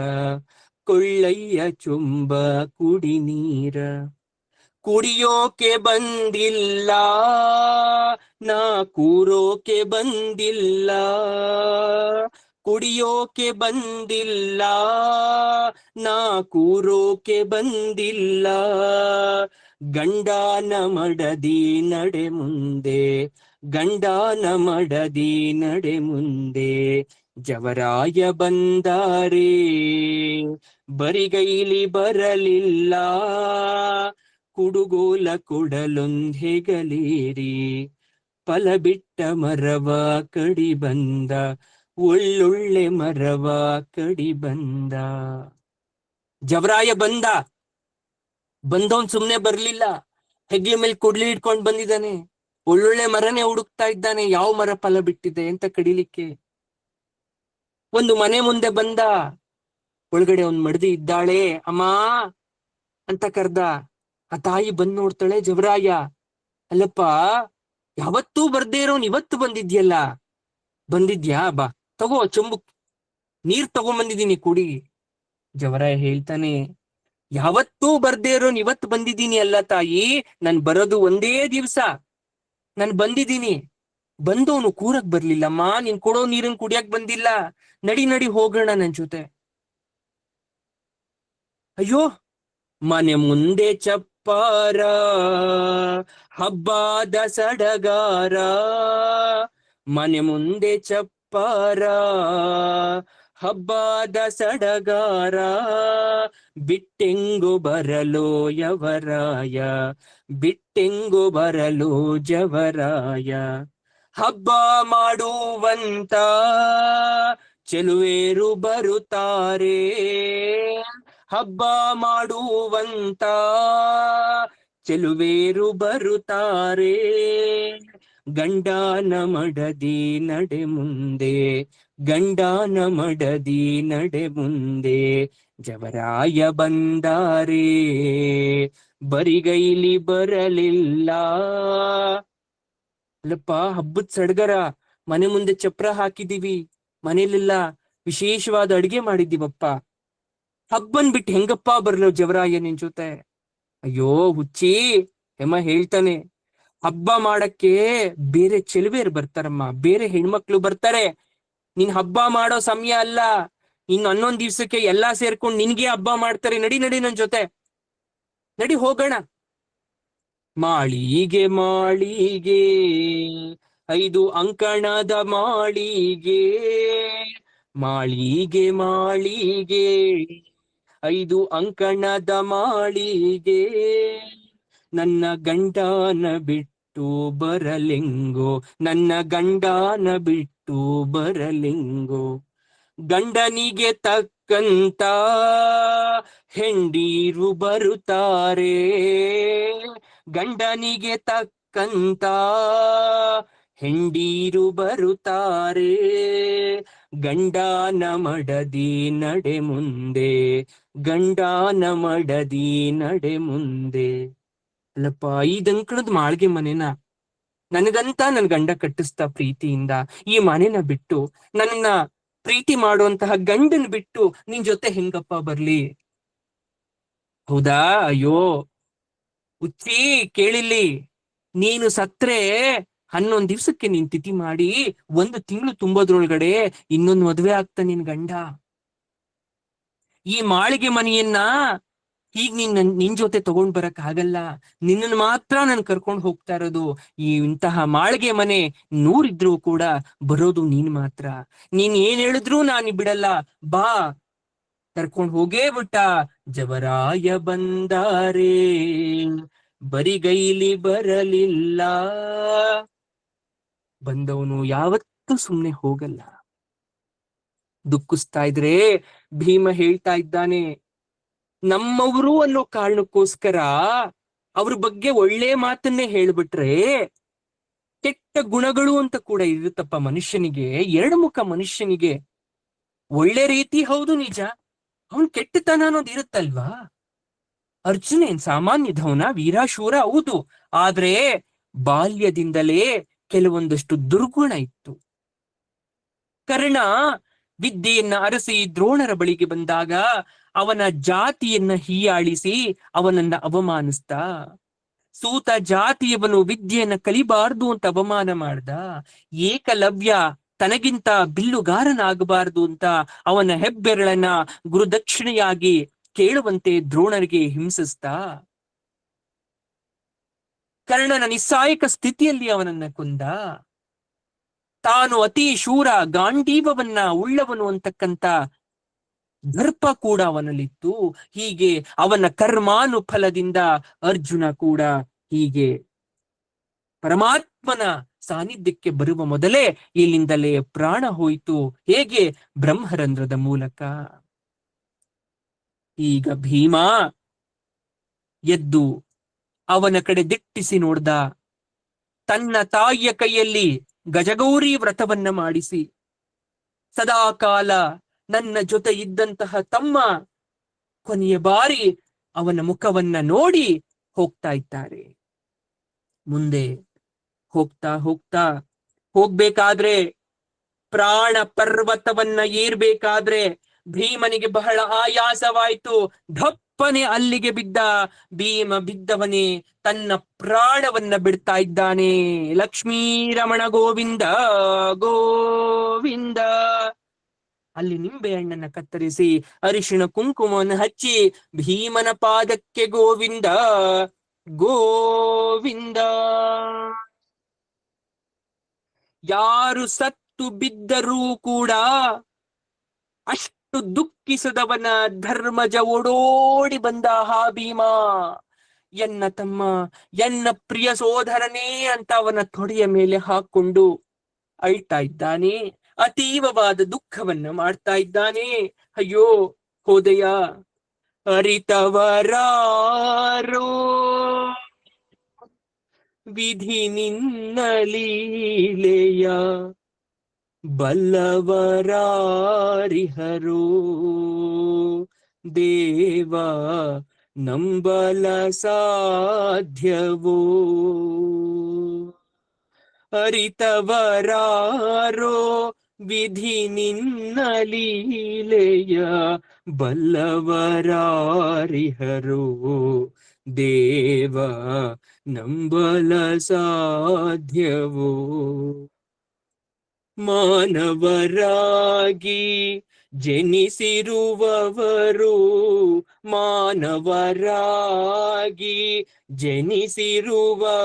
ಕೊಳ್ಳಯ್ಯ ಚೊಂಬ ಕುಡಿ ನೀರ. ಕುಡಿಯೋಕೆ ಬಂದಿಲ್ಲ ನಾ ಕೂರೋಕೆ ಬಂದಿಲ್ಲ. ಕುಡಿಯೋಕೆ ಬಂದಿಲ್ಲ ನಾ ಕೂರೋಕೆ ಬಂದಿಲ್ಲ. ಗಂಡಾನ ಮಡದಿ ನಡೆ ಮುಂದೆ, ಗಂಡಾನ ಮಡದಿ ನಡೆ ಮುಂದೆ. ಜವರಾಯ ಬಂದಾರೆ ಬರಿಗೈಲಿ ಬರಲಿಲ್ಲ. ಕುಡುಗೋಲ ಕೊಡಲೊಂದ್ ಹೆಗಲೇರಿ ಫಲ ಬಿಟ್ಟ ಮರವ ಕಡಿ ಬಂದ. ಒಳ್ಳೊಳ್ಳೆ ಮರವ ಕಡಿ ಬಂದ. ಜವರಾಯ ಬಂದವನ್ ಸುಮ್ನೆ ಬರ್ಲಿಲ್ಲ. ಹೆಗ್ಲ ಮೇಲೆ ಕೊಡ್ಲಿ ಇಟ್ಕೊಂಡ್ ಬಂದಿದ್ದಾನೆ. ಒಳ್ಳೊಳ್ಳೆ ಮರನೇ ಹುಡುಕ್ತಾ ಇದ್ದಾನೆ, ಯಾವ ಮರ ಫಲ ಬಿಟ್ಟಿದೆ ಅಂತ ಕಡಿಲಿಕ್ಕೆ. ಒಂದು ಮನೆ ಮುಂದೆ ಬಂದ. ಒಳಗಡೆ ಒಂದ್ ಮಡದಿ ಇದ್ದಾಳೆ. ಅಮ್ಮ ಅಂತ ಕರ್ದ. ಆ ತಾಯಿ ಬಂದ್ ನೋಡ್ತಾಳೆ. ಜವರಾಯ, ಅಲ್ಲಪ್ಪ, ಯಾವತ್ತೂ ಬರ್ದೇ ಇರೋನ್ ಇವತ್ತು ಬಂದಿದ್ಯಲ್ಲ, ಬಂದಿದ್ಯಾ? ಬಾ ತಗೋ, ಚೊಂಬು ನೀರ್ ತಗೊಂಬಂದಿದೀನಿ ಕುಡಿ. ಜವರಾಯ ಹೇಳ್ತಾನೆ, ಯಾವತ್ತೂ ಬರ್ದೇ ಇರೋನ್ ಇವತ್ತು ಬಂದಿದ್ದೀನಿ ಅಲ್ಲ ತಾಯಿ, ನನ್ ಬರೋದು ಒಂದೇ ದಿವ್ಸ. ನಾನ್ ಬಂದಿದ್ದೀನಿ. ಬಂದವನು ಕೂರಕ್ ಬರ್ಲಿಲ್ಲಮ್ಮ, ನೀನ್ ಕೊಡೋ ನೀರನ್ ಕುಡಿಯಕ್ ಬಂದಿಲ್ಲ. ನಡಿ ನಡಿ ಹೋಗೋಣ ನನ್ ಜೊತೆ. ಅಯ್ಯೋ, ಮನೆ ಮುಂದೆ ಚಪ್ಪಾರ ಹಬ್ಬದ ಸಡಗಾರ. ಮನೆ ಮುಂದೆ ಚಪ್ಪಾರ ಹಬ್ಬದ ಸಡಗಾರ. ಬಿಟ್ಟೆಂಗು ಬರಲೋ ಯವರಾಯ, ಬಿಟ್ಟೆಂಗು ಬರಲೋ ಜವರಾಯ. ಹಬ್ಬ ಮಾಡುವಂತ ಚೆಲುವೇರು ಬರುತ್ತಾರೆ. ಹಬ್ಬ ಮಾಡುವಂತ ಚೆಲುವೇರು ಬರುತ್ತಾರೆ, ಗಂಡನ ಮಡದಿ ನಡೆ ಮುಂದೆ, ಗಂಡನ ಮಡದಿ ನಡೆ ಮುಂದೆ, ಜವರಾಯ ಬಂದಾರೆ ಬರಿಗೈಲಿ ಬರಲಿಲ್ಲ. ಅಲ್ಲಪ್ಪ, ಹಬ್ಬದ ಸಡಗರ, ಮನೆ ಮುಂದೆ ಚಪ್ರ ಹಾಕಿದೀವಿ, ಮನೇಲೆಲ್ಲ ವಿಶೇಷವಾದ ಅಡಿಗೆ ಮಾಡಿದ್ದೀವಪ್ಪ, ಹಬ್ಬನ್ ಬಿಟ್ಟು ಹೆಂಗಪ್ಪ ಬರ್ಲೋ ಜವರಾಯ ನಿನ್ ಜೊತೆ? ಅಯ್ಯೋ ಹುಚ್ಚಿ, ಹೆಮ್ಮ ಹೇಳ್ತಾನೆ, ಹಬ್ಬ ಮಾಡಕ್ಕೆ ಬೇರೆ ಚೆಲುವೇರು ಬರ್ತಾರಮ್ಮ, ಬೇರೆ ಹೆಣ್ಮಕ್ಳು ಬರ್ತಾರೆ. ನೀನ್ ಹಬ್ಬ ಮಾಡೋ ಸಮಯ ಅಲ್ಲ, ಇನ್ನು 11 ದಿವ್ಸಕ್ಕೆ ಎಲ್ಲಾ ಸೇರ್ಕೊಂಡು ನಿನ್ಗೆ ಹಬ್ಬ ಮಾಡ್ತಾರೆ. ನಡಿ ನಡಿ ನನ್ ಜೊತೆ, ನಡಿ ಹೋಗೋಣ. ಮಾಳಿಗೆ ಮಾಳಿಗೆ 5 ಅಂಕಣದ ಮಾಳಿಗೆ, ಮಾಳಿಗೆ ಮಾಳಿಗೆ 5 ಅಂಕಣದ ಮಾಳಿಗೆ, ನನ್ನ ಗಂಡನ ಬಿಟ್ಟು ಬರಲೆಂಗೋ, ನನ್ನ ಗಂಡನ ಬಿಟ್ಟು ಬರಲೆಂಗೋ, ಗಂಡನಿಗೆ ತಕ್ಕಂತ ಹೆಂಡೀರು ಬರುತ್ತಾರೆ, ಗಂಡನಿಗೆ ತಕ್ಕಂತ ಹೆಂಡೀರು ಬರುತ್ತಾರೆ, ಗಂಡನ ಮಡದಿ ನಡೆ ಮುಂದೆ, ಗಂಡನ ಮಡದಿ ನಡೆ ಮುಂದೆ. ಅಲ್ಲಪ್ಪ, 5 ಅಂಕಣದ ಮಾಳ್ಗೆ ಮನೆನ ನನಗಂತ ನನ್ ಗಂಡ ಕಟ್ಟಿಸ್ತಾ ಪ್ರೀತಿಯಿಂದ, ಈ ಮನೆನ ಬಿಟ್ಟು, ನನ್ನ ಪ್ರೀತಿ ಮಾಡುವಂತಹ ಗಂಡನ್ ಬಿಟ್ಟು ನಿನ್ ಜೊತೆ ಹೆಂಗಪ್ಪ ಬರ್ಲಿ? ಹೌದಾ? ಅಯ್ಯೋ ಹುಚ್ಚಿ, ಕೇಳಿಲ್ಲಿ, ನೀನು ಸತ್ರೆ 11 ದಿವ್ಸಕ್ಕೆ ನೀನ್ ತಿಥಿ ಮಾಡಿ 1 ತಿಂಗಳು ತುಂಬೋದ್ರೊಳಗಡೆ ಇನ್ನೊಂದು ಮದುವೆ ಆಗ್ತಾ ನಿನ್ ಗಂಡ. ಈ ಮಾಳಿಗೆ ಮನೆಯನ್ನ ಈಗ ನಿನ್ ಜೊತೆ ತಗೊಂಡ್ ಬರಕ್ ಆಗಲ್ಲ, ನಿನ್ನನ್ನು ಮಾತ್ರ ನಾನು ಕರ್ಕೊಂಡು ಹೋಗ್ತಾ ಇರೋದು. ಇಂತಹ ಮಾಳಿಗೆ ಮನೆ 100 ಇದ್ರೂ ಕೂಡ ಬರೋದು ನೀನ್ ಮಾತ್ರ. ನೀನ್ ಏನ್ ಹೇಳಿದ್ರು ನಾನು ಬಿಡಲ್ಲ, ಬಾ, ಕರ್ಕೊಂಡ್ ಹೋಗೇ ಬಿಟ್ಟ. ಜವರಾಯ ಬಂದಾರೆ ಬರಿಗೈಲಿ ಬರಲಿಲ್ಲ. ಬಂದವನು ಯಾವತ್ತೂ ಸುಮ್ನೆ ಹೋಗಲ್ಲ. ದುಃಖಿಸ್ತಾ ಇದ್ರೆ ಭೀಮ ಹೇಳ್ತಾ ಇದ್ದಾನೆ, ನಮ್ಮವರು ಅನ್ನೋ ಕಾರಣಕ್ಕೋಸ್ಕರ ಅವ್ರ ಬಗ್ಗೆ ಒಳ್ಳೆ ಮಾತನ್ನೇ ಹೇಳ್ಬಿಟ್ರೆ, ಕೆಟ್ಟ ಗುಣಗಳು ಅಂತ ಕೂಡ ಇರುತ್ತಪ್ಪ ಮನುಷ್ಯನಿಗೆ. 2 ಮುಖ ಮನುಷ್ಯನಿಗೆ. ಒಳ್ಳೆ ರೀತಿ ಹೌದು ನಿಜ, ಅವನ್ ಕೆಟ್ಟತನ ಅನ್ನೋದು ಇರುತ್ತಲ್ವಾ. ಅರ್ಜುನ ಏನ್ ಸಾಮಾನ್ಯದವನ? ವೀರಾಶೂರ ಹೌದು, ಆದ್ರೆ ಬಾಲ್ಯದಿಂದಲೇ ಕೆಲವೊಂದಷ್ಟು ದುರ್ಗುಣ ಇತ್ತು. ಕರ್ಣ ವಿದ್ಯೆಯನ್ನ ಅರಸಿ ದ್ರೋಣರ ಬಳಿಗೆ ಬಂದಾಗ ಅವನ ಜಾತಿಯನ್ನ ಹೀಯಾಳಿಸಿ ಅವನನ್ನ ಅವಮಾನಿಸ್ದ. ಸೂತ ಜಾತಿಯವನು ವಿದ್ಯೆಯನ್ನ ಕಲಿಬಾರ್ದು ಅಂತ ಅವಮಾನ ಮಾಡ್ದ. ಏಕಲವ್ಯ ತನಗಿಂತ ಬಿಲ್ಲುಗಾರನಾಗಬಾರದು ಅಂತ ಅವನ ಹೆಬ್ಬೆರಳನ್ನ ಗುರುದಕ್ಷಿಣೆಯಾಗಿ ಕೇಳುವಂತೆ ದ್ರೋಣರಿಗೆ ಹಿಂಸಿಸ್ದ. ಕರ್ಣನ ನಿಸ್ಸಾಯಕ ಸ್ಥಿತಿಯಲ್ಲಿ ಅವನನ್ನ ಕೊಂದ. ತಾನು ಅತಿ ಶೂರ ಗಾಂಡೀವವನ್ನ ಉಳ್ಳವನು ಅಂತಕ್ಕಂತ ದರ್ಪ ಕೂಡ ಅವನಲ್ಲಿತ್ತು. ಹೀಗೆ ಅವನ ಕರ್ಮಾನುಫಲದಿಂದ ಅರ್ಜುನ ಕೂಡ ಹೀಗೆ ಪರಮಾತ್ಮನ ಸಾನ್ನಿಧ್ಯಕ್ಕೆ ಬರುವ ಮೊದಲೇ ಇಲ್ಲಿಂದಲೇ ಪ್ರಾಣ ಹೋಯಿತು. ಹೇಗೆ? ಬ್ರಹ್ಮರಂಧ್ರದ ಮೂಲಕ. ಈಗ ಭೀಮ ಎದ್ದು ಅವನ ಕಡೆ ದಿಟ್ಟಿಸಿ ನೋಡ್ದ. ತನ್ನ ತಾಯಿಯ ಕೈಯಲ್ಲಿ ಗಜಗೌರಿ ವ್ರತವನ್ನ ಮಾಡಿಸಿ ಸದಾ ಕಾಲ ನನ್ನ ಜೊತೆ ಇದ್ದಂತಹ ತಮ್ಮ ಕೊನೆಯ ಬಾರಿ ಅವನ ಮುಖವನ್ನ ನೋಡಿ ಹೋಗ್ತಾ ಇದ್ದಾರೆ. ಮುಂದೆ ಹೋಗ್ತಾ ಹೋಗ್ತಾ ಹೋಗ್ಬೇಕಾದ್ರೆ, ಪ್ರಾಣ ಪರ್ವತವನ್ನ ಏರ್ಬೇಕಾದ್ರೆ ಭೀಮನಿಗೆ ಬಹಳ ಆಯಾಸವಾಯ್ತು. ಧಪ್ಪನೆ ಅಲ್ಲಿಗೆ ಬಿದ್ದ. ಭೀಮ ಬಿದ್ದವನೇ ತನ್ನ ಪ್ರಾಣವನ್ನ ಬಿಡ್ತಾ ಇದ್ದಾನೆ. ಲಕ್ಷ್ಮೀರಮಣ ಗೋವಿಂದ ಗೋವಿಂದ. ಅಲ್ಲಿ ನಿಂಬೆ ಹಣ್ಣನ್ನ ಕತ್ತರಿಸಿ ಅರಿಶಿಣ ಕುಂಕುಮವನ್ನು ಹಚ್ಚಿ ಭೀಮನ ಪಾದಕ್ಕೆ ಗೋವಿಂದ ಗೋವಿಂದ. ಯಾರು ಸತ್ತು ಬಿದ್ದರೂ ಕೂಡ ಅಷ್ಟು ದುಃಖಿಸದವನ ಧರ್ಮಜ ಓಡೋಡಿ ಬಂದ. ಹಾ ಭೀಮ, ಎನ್ನ ತಮ್ಮ, ಎನ್ನ ಪ್ರಿಯ ಸೋದರನೇ ಅಂತ ಅವನ ತೊಡೆಯ ಮೇಲೆ ಹಾಕೊಂಡು ಅಳ್ತಾ ಇದ್ದಾನೆ. ಅತೀವವಾದ ದುಃಖವನ್ನ ಮಾಡ್ತಾ ಇದ್ದಾನೆ. ಅಯ್ಯೋ ಹೋದೆಯ, ಅರಿತವರಾರೋ ವಿಧಿ ನಿನ್ನ ಲೀಲೆಯ ಬಲ್ಲವರಾರಿಹರೋ ದೇವ ನಂಬಲ ಸಾಧ್ಯವೋ ಅರಿತವರಾರೋ ವಿಧಿ ನಿನ್ನ ಲೀಲೆಯ ಬಲ್ಲವರಾರಿಹರೋ ದೇವ ನಂಬಲ ಸಾಧ್ಯವೋ ಮಾನವರಾಗಿ ಜನಿಸಿರುವವರು ಮಾನವರಾಗಿ ಜನಿಸಿರುವವರು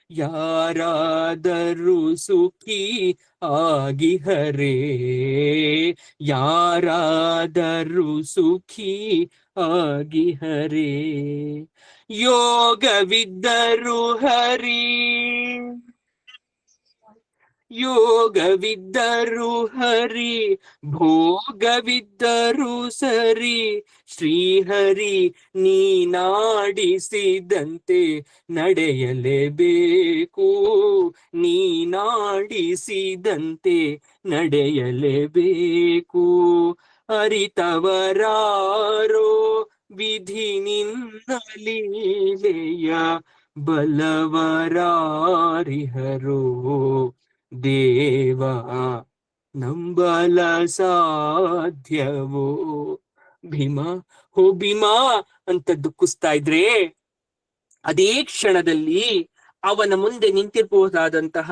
ಯಾರಾದರೂ ಸುಖಿ ಆಗಿಹರೇ ಯಾರಾದರೂ ಸುಖಿ ಆಗಿಹರೇ ಯೋಗವಿದ್ದರು ಹರಿ ಯೋಗವಿದ್ದರು ಹರಿ ಭೋಗವಿದ್ದರು ಸರಿ ಶ್ರೀಹರಿ ನೀನಾಡಿಸಿದಂತೆ ನಡೆಯಲೇಬೇಕು ನೀನಾಡಿಸಿದಂತೆ ನಡೆಯಲೇಬೇಕು ಅರಿತವರಾರೋ ವಿಧಿ ನಿನ್ನ ಲೀಲೆಯ ಬಲವರಾರಿಹರೋ ದೇವ ನಂಬಲ ಸಾಧ್ಯವೋ ಭೀಮ ಹೋ ಭೀಮಾ ಅಂತ ದುಃಖಿಸ್ತಾ ಇದ್ರೆ ಅದೇ ಕ್ಷಣದಲ್ಲಿ ಅವನ ಮುಂದೆ ನಿಂತಿರಬಹುದಾದಂತಹ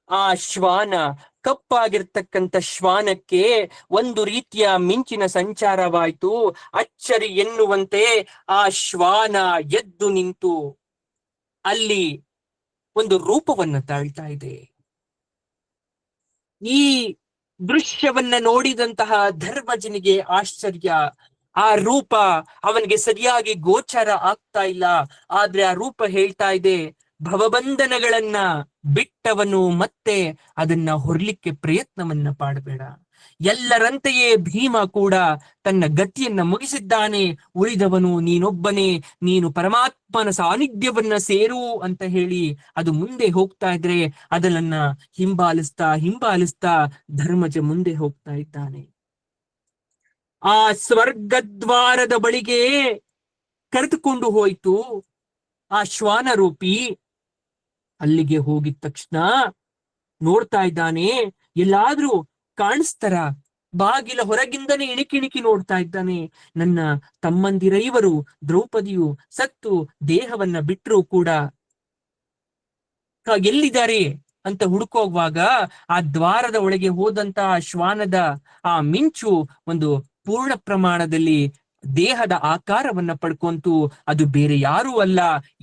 ಆ ಶ್ವಾನ ಕಪ್ಪಾಗಿರ್ತಕ್ಕಂಥ ಶ್ವಾನಕ್ಕೆ ಒಂದು ರೀತಿಯ ಮಿಂಚಿನ ಸಂಚಾರವಾಯಿತು. ಅಚ್ಚರಿ ಎನ್ನುವಂತೆ ಆ ಶ್ವಾನ ಎದ್ದು ನಿಂತು ಅಲ್ಲಿ ಒಂದು ರೂಪವನ್ನು ತಾಳ್ತಾ ಇದೆ. ಈ ದೃಶ್ಯವನ್ನ ನೋಡಿದಂತಹ ಧರ್ಮಜನಿಗೆ ಆಶ್ಚರ್ಯ. ಆ ರೂಪ ಅವನಿಗೆ ಸರಿಯಾಗಿ ಗೋಚರ ಆಗ್ತಾ ಇಲ್ಲ. ಆದ್ರೆ ಆ ರೂಪ ಹೇಳ್ತಾ ಇದೆ, ಭವಬಂಧನಗಳನ್ನ ಬಿಟ್ಟವನು ಮತ್ತೆ ಅದನ್ನ ಹೊರಲಿಕ್ಕೆ ಪ್ರಯತ್ನವನ್ನ ಮಾಡಬೇಡ. ಎಲ್ಲರಂತೆಯೇ ಭೀಮ ಕೂಡ ತನ್ನ ಗತಿಯನ್ನ ಮುಗಿಸಿದ್ದಾನೆ. ಉಳಿದವನು ನೀನೊಬ್ಬನೇ, ನೀನು ಪರಮಾತ್ಮನ ಸಾನ್ನಿಧ್ಯವನ್ನ ಸೇರು ಅಂತ ಹೇಳಿ ಅದು ಮುಂದೆ ಹೋಗ್ತಾ ಇದ್ರೆ ಅದನ್ನ ಹಿಂಬಾಲಿಸ್ತಾ ಹಿಂಬಾಲಿಸ್ತಾ ಧರ್ಮಜ ಮುಂದೆ ಹೋಗ್ತಾ ಇದ್ದಾನೆ. ಆ ಸ್ವರ್ಗದ್ವಾರದ ಬಳಿಗೆ ಕರೆದುಕೊಂಡು ಹೋಯ್ತು ಆ ಶ್ವಾನ ರೂಪಿ. ಅಲ್ಲಿಗೆ ಹೋಗಿದ ತಕ್ಷಣ ನೋಡ್ತಾ ಇದ್ದಾನೆ, ಎಲ್ಲಾದ್ರೂ ಕಾಣಿಸ್ತಾರ. ಬಾಗಿಲ ಹೊರಗಿಂದನೇ ಇಣಿಕಿಣಿಕಿ ನೋಡ್ತಾ ಇದ್ದಾನೆ. ನನ್ನ ತಮ್ಮಂದಿರೈವರು ದ್ರೌಪದಿಯು ಸತ್ತು ದೇಹವನ್ನ ಬಿಟ್ಟರು ಕೂಡ ಎಲ್ಲಿದ್ದಾರೆ ಅಂತ ಹುಡುಕೋಗುವಾಗ ಆ ದ್ವಾರದ ಒಳಗೆ ಹೋದಂತಹ ಶ್ವಾನದ ಆ ಮಿಂಚು ಒಂದು ಪೂರ್ಣ ಪ್ರಮಾಣದಲ್ಲಿ ದೇಹದ ಆಕಾರವನ್ನ ಪಡ್ಕೊಂತು. ಅದು ಬೇರೆ ಯಾರೂ ಅಲ್ಲ,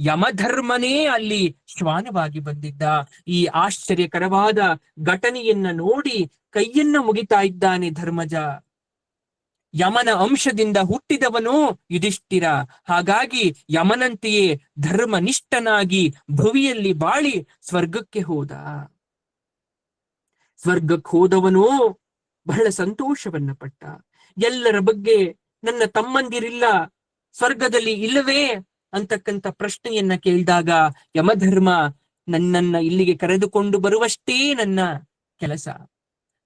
ಯಮಧರ್ಮನೇ ಅಲ್ಲಿ ಶ್ವಾನವಾಗಿ ಬಂದಿದ್ದ. ಈ ಆಶ್ಚರ್ಯಕರವಾದ ಘಟನೆಯನ್ನ ನೋಡಿ ಕೈಯನ್ನ ಮುಗಿತಾ ಇದ್ದಾನೆ ಧರ್ಮಜ. ಯಮನ ಅಂಶದಿಂದ ಹುಟ್ಟಿದವನು ಯುಧಿಷ್ಠಿರ. ಹಾಗಾಗಿ ಯಮನಂತೆಯೇ ಧರ್ಮನಿಷ್ಠನಾಗಿ ಭುವಿಯಲ್ಲಿ ಬಾಳಿ ಸ್ವರ್ಗಕ್ಕೆ ಹೋದ. ಸ್ವರ್ಗಕ್ಕೆ ಹೋದವನು ಬಹಳ ಸಂತೋಷವನ್ನ ಪಟ್ಟ. ಎಲ್ಲರ ಬಗ್ಗೆ ನನ್ನ ತಮ್ಮಂದಿರಿಲ್ಲ, ಸ್ವರ್ಗದಲ್ಲಿ ಇಲ್ಲವೇ ಅಂತಕ್ಕಂಥ ಪ್ರಶ್ನೆಯನ್ನ ಕೇಳಿದಾಗ ಯಮಧರ್ಮ, ನನ್ನನ್ನ ಇಲ್ಲಿಗೆ ಕರೆದುಕೊಂಡು ಬರುವಷ್ಟೇ ನನ್ನ ಕೆಲಸ.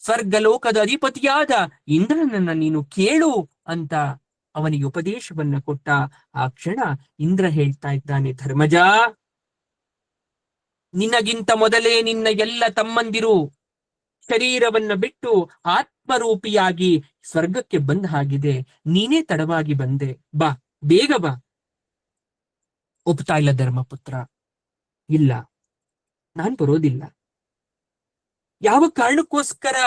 ಸ್ವರ್ಗಲೋಕದ ಅಧಿಪತಿಯಾದ ಇಂದ್ರನನ್ನ ನೀನು ಕೇಳು ಅಂತ ಅವನಿಗೆ ಉಪದೇಶವನ್ನ ಕೊಟ್ಟ. ಆ ಕ್ಷಣ ಇಂದ್ರ ಹೇಳ್ತಾ ಇದ್ದಾನೆ, ಧರ್ಮಜ, ನಿನಗಿಂತ ಮೊದಲೇ ನಿನ್ನ ಎಲ್ಲ ತಮ್ಮಂದಿರು ಶರೀರವನ್ನ ಬಿಟ್ಟು ಆತ್ಮರೂಪಿಯಾಗಿ ಸ್ವರ್ಗಕ್ಕೆ ಬಂದ ಹಾಗಿದೆ. ನೀನೇ ತಡವಾಗಿ ಬಂದೆ, ಬಾ ಬೇಗ ಬಾ. ಒಪ್ತಾ ಇಲ್ಲ ಧರ್ಮಪುತ್ರ, ಇಲ್ಲ ನಾನ್ ಬರೋದಿಲ್ಲ. ಯಾವ ಕಾರಣಕ್ಕೋಸ್ಕರ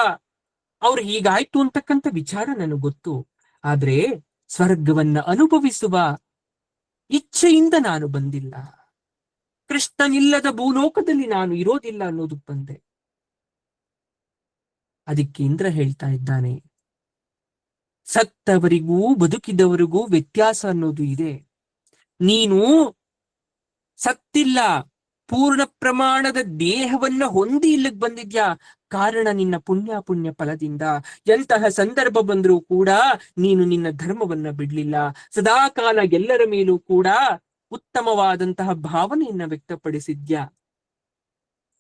ಅವ್ರು ಹೀಗಾಯ್ತು ಅಂತಕ್ಕಂಥ ವಿಚಾರ ನನಗೆ ಗೊತ್ತು. ಆದ್ರೆ ಸ್ವರ್ಗವನ್ನ ಅನುಭವಿಸುವ ಇಚ್ಛೆಯಿಂದ ನಾನು ಬಂದಿಲ್ಲ. ಕೃಷ್ಣನಿಲ್ಲದ ಭೂಲೋಕದಲ್ಲಿ ನಾನು ಇರೋದಿಲ್ಲ ಅನ್ನೋದಕ್ಕೆ ಬಂದೆ. ಅದಕ್ಕೆ ಇಂದ್ರ ಹೇಳ್ತಾ ಇದ್ದಾನೆ, ಸತ್ತವರಿಗೂ ಬದುಕಿದವರಿಗೂ ವ್ಯತ್ಯಾಸ ಅನ್ನೋದು ಇದೆ. ನೀನು ಸತ್ತಿಲ್ಲ, ಪೂರ್ಣ ಪ್ರಮಾಣದ ದೇಹವನ್ನ ಹೊಂದಿ ಇಲ್ಲಿಗೆ ಬಂದಿದ್ಯಾ. ಕಾರಣ ನಿನ್ನ ಪುಣ್ಯ ಫಲದಿಂದ. ಎಂತಹ ಸಂದರ್ಭ ಬಂದರೂ ಕೂಡ ನೀನು ನಿನ್ನ ಧರ್ಮವನ್ನ ಬಿಡ್ಲಿಲ್ಲ. ಸದಾಕಾಲ ಎಲ್ಲರ ಮೇಲೂ ಕೂಡ ಉತ್ತಮವಾದಂತಹ ಭಾವನೆಯನ್ನ ವ್ಯಕ್ತಪಡಿಸಿದ್ಯಾ.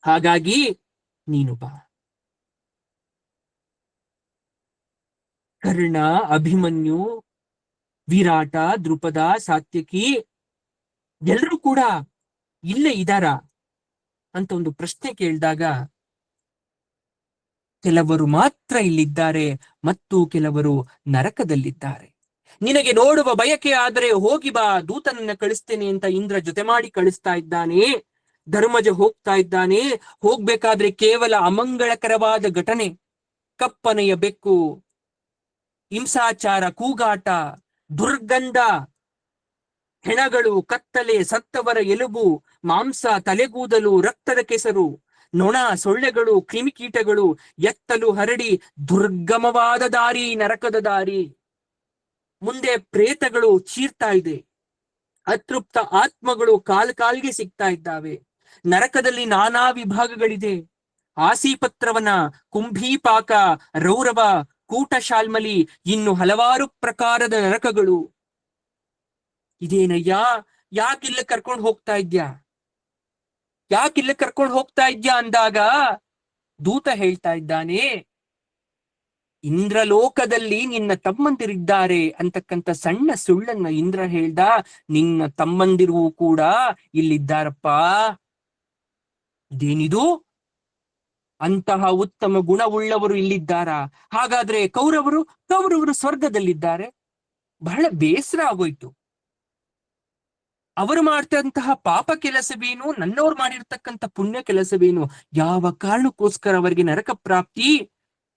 ಹಾಗಾಗಿ ನೀನು ಬಾ. ಕರ್ಣ, ಅಭಿಮನ್ಯು, ವಿರಾಟ, ದೃಪದ, ಸಾತ್ಯಕಿ ಎಲ್ರೂ ಕೂಡ ಇಲ್ಲೇ ಇದಾರ ಅಂತ ಒಂದು ಪ್ರಶ್ನೆ ಕೇಳಿದಾಗ, ಕೆಲವರು ಮಾತ್ರ ಇಲ್ಲಿದ್ದಾರೆ ಮತ್ತು ಕೆಲವರು ನರಕದಲ್ಲಿದ್ದಾರೆ. ನಿನಗೆ ನೋಡುವ ಬಯಕೆ ಆದರೆ ಹೋಗಿ ಬಾ, ದೂತನನ್ನ ಕಳಿಸ್ತೇನೆ ಅಂತ ಇಂದ್ರ ಜೊತೆ ಮಾಡಿ ಕಳಿಸ್ತಾ ಇದ್ದಾನೆ. ಧರ್ಮಜ ಹೋಗ್ತಾ ಇದ್ದಾನೆ. ಹೋಗ್ಬೇಕಾದ್ರೆ ಕೇವಲ ಅಮಂಗಳಕರವಾದ ಘಟನೆ, ಕಪ್ಪನೆಯ ಬೆಕ್ಕು, ಹಿಂಸಾಚಾರ, ಕೂಗಾಟ, ದುರ್ಗಂಧ, ಹೆಣಗಳು, ಕತ್ತಲೆ, ಸತ್ತವರ ಎಲುಬು, ಮಾಂಸ, ತಲೆಗೂದಲು, ರಕ್ತದ ಕೆಸರು, ನೊಣ, ಸೊಳ್ಳೆಗಳು, ಕ್ರಿಮಿಕೀಟಗಳು ಎತ್ತಲು ಹರಡಿ ದುರ್ಗಮವಾದ ದಾರಿ, ನರಕದ ದಾರಿ. ಮುಂದೆ ಪ್ರೇತಗಳು ಚೀರ್ತಾ ಇದೆ. ಅತೃಪ್ತ ಆತ್ಮಗಳು ಕಾಲ್ಗೆ ಸಿಗ್ತಾ ಇದ್ದಾವೆ. ನರಕದಲ್ಲಿ ನಾನಾ ವಿಭಾಗಗಳಿದೆ. ಆಸೀಪತ್ರವನ, ಕುಂಭೀಪಾಕ, ರೌರವ, ಕೂಟಶಾಲ್ಮಲಿ, ಇನ್ನು ಹಲವಾರು ಪ್ರಕಾರದ ನರಕಗಳು. ಇದೇನಯ್ಯ, ಯಾಕಿಲ್ಲ ಕರ್ಕೊಂಡು ಹೋಗ್ತಾ ಇದ್ಯಾ, ಯಾಕಿಲ್ಲ ಕರ್ಕೊಂಡು ಹೋಗ್ತಾ ಇದ್ಯಾ ಅಂದಾಗ ದೂತ ಹೇಳ್ತಾ ಇದ್ದಾನೆ, ಇಂದ್ರಲೋಕದಲ್ಲಿ ನಿನ್ನ ತಮ್ಮಂದಿರಿದ್ದಾರೆ ಅಂತಕ್ಕಂಥ ಸಣ್ಣ ಸುಳ್ಳನ್ನ ಇಂದ್ರ ಹೇಳ್ದ. ನಿನ್ನ ತಮ್ಮಂದಿರು ಕೂಡ ಇಲ್ಲಿದ್ದಾರಪ್ಪ. ಇದೇನಿದು, ಅಂತಹ ಉತ್ತಮ ಗುಣವುಳ್ಳವರು ಇಲ್ಲಿದ್ದಾರ? ಹಾಗಾದ್ರೆ ಕೌರವರು ಸ್ವರ್ಗದಲ್ಲಿದ್ದಾರೆ. ಬಹಳ ಬೇಸರ ಆಗೋಯ್ತು. ಅವರು ಮಾಡ್ತಂತಹ ಪಾಪ ಕೆಲಸವೇನು, ನನ್ನವ್ರು ಮಾಡಿರ್ತಕ್ಕಂಥ ಪುಣ್ಯ ಕೆಲಸವೇನು? ಯಾವ ಕಾರಣಕ್ಕೋಸ್ಕರ ಅವರಿಗೆ ನರಕ ಪ್ರಾಪ್ತಿ,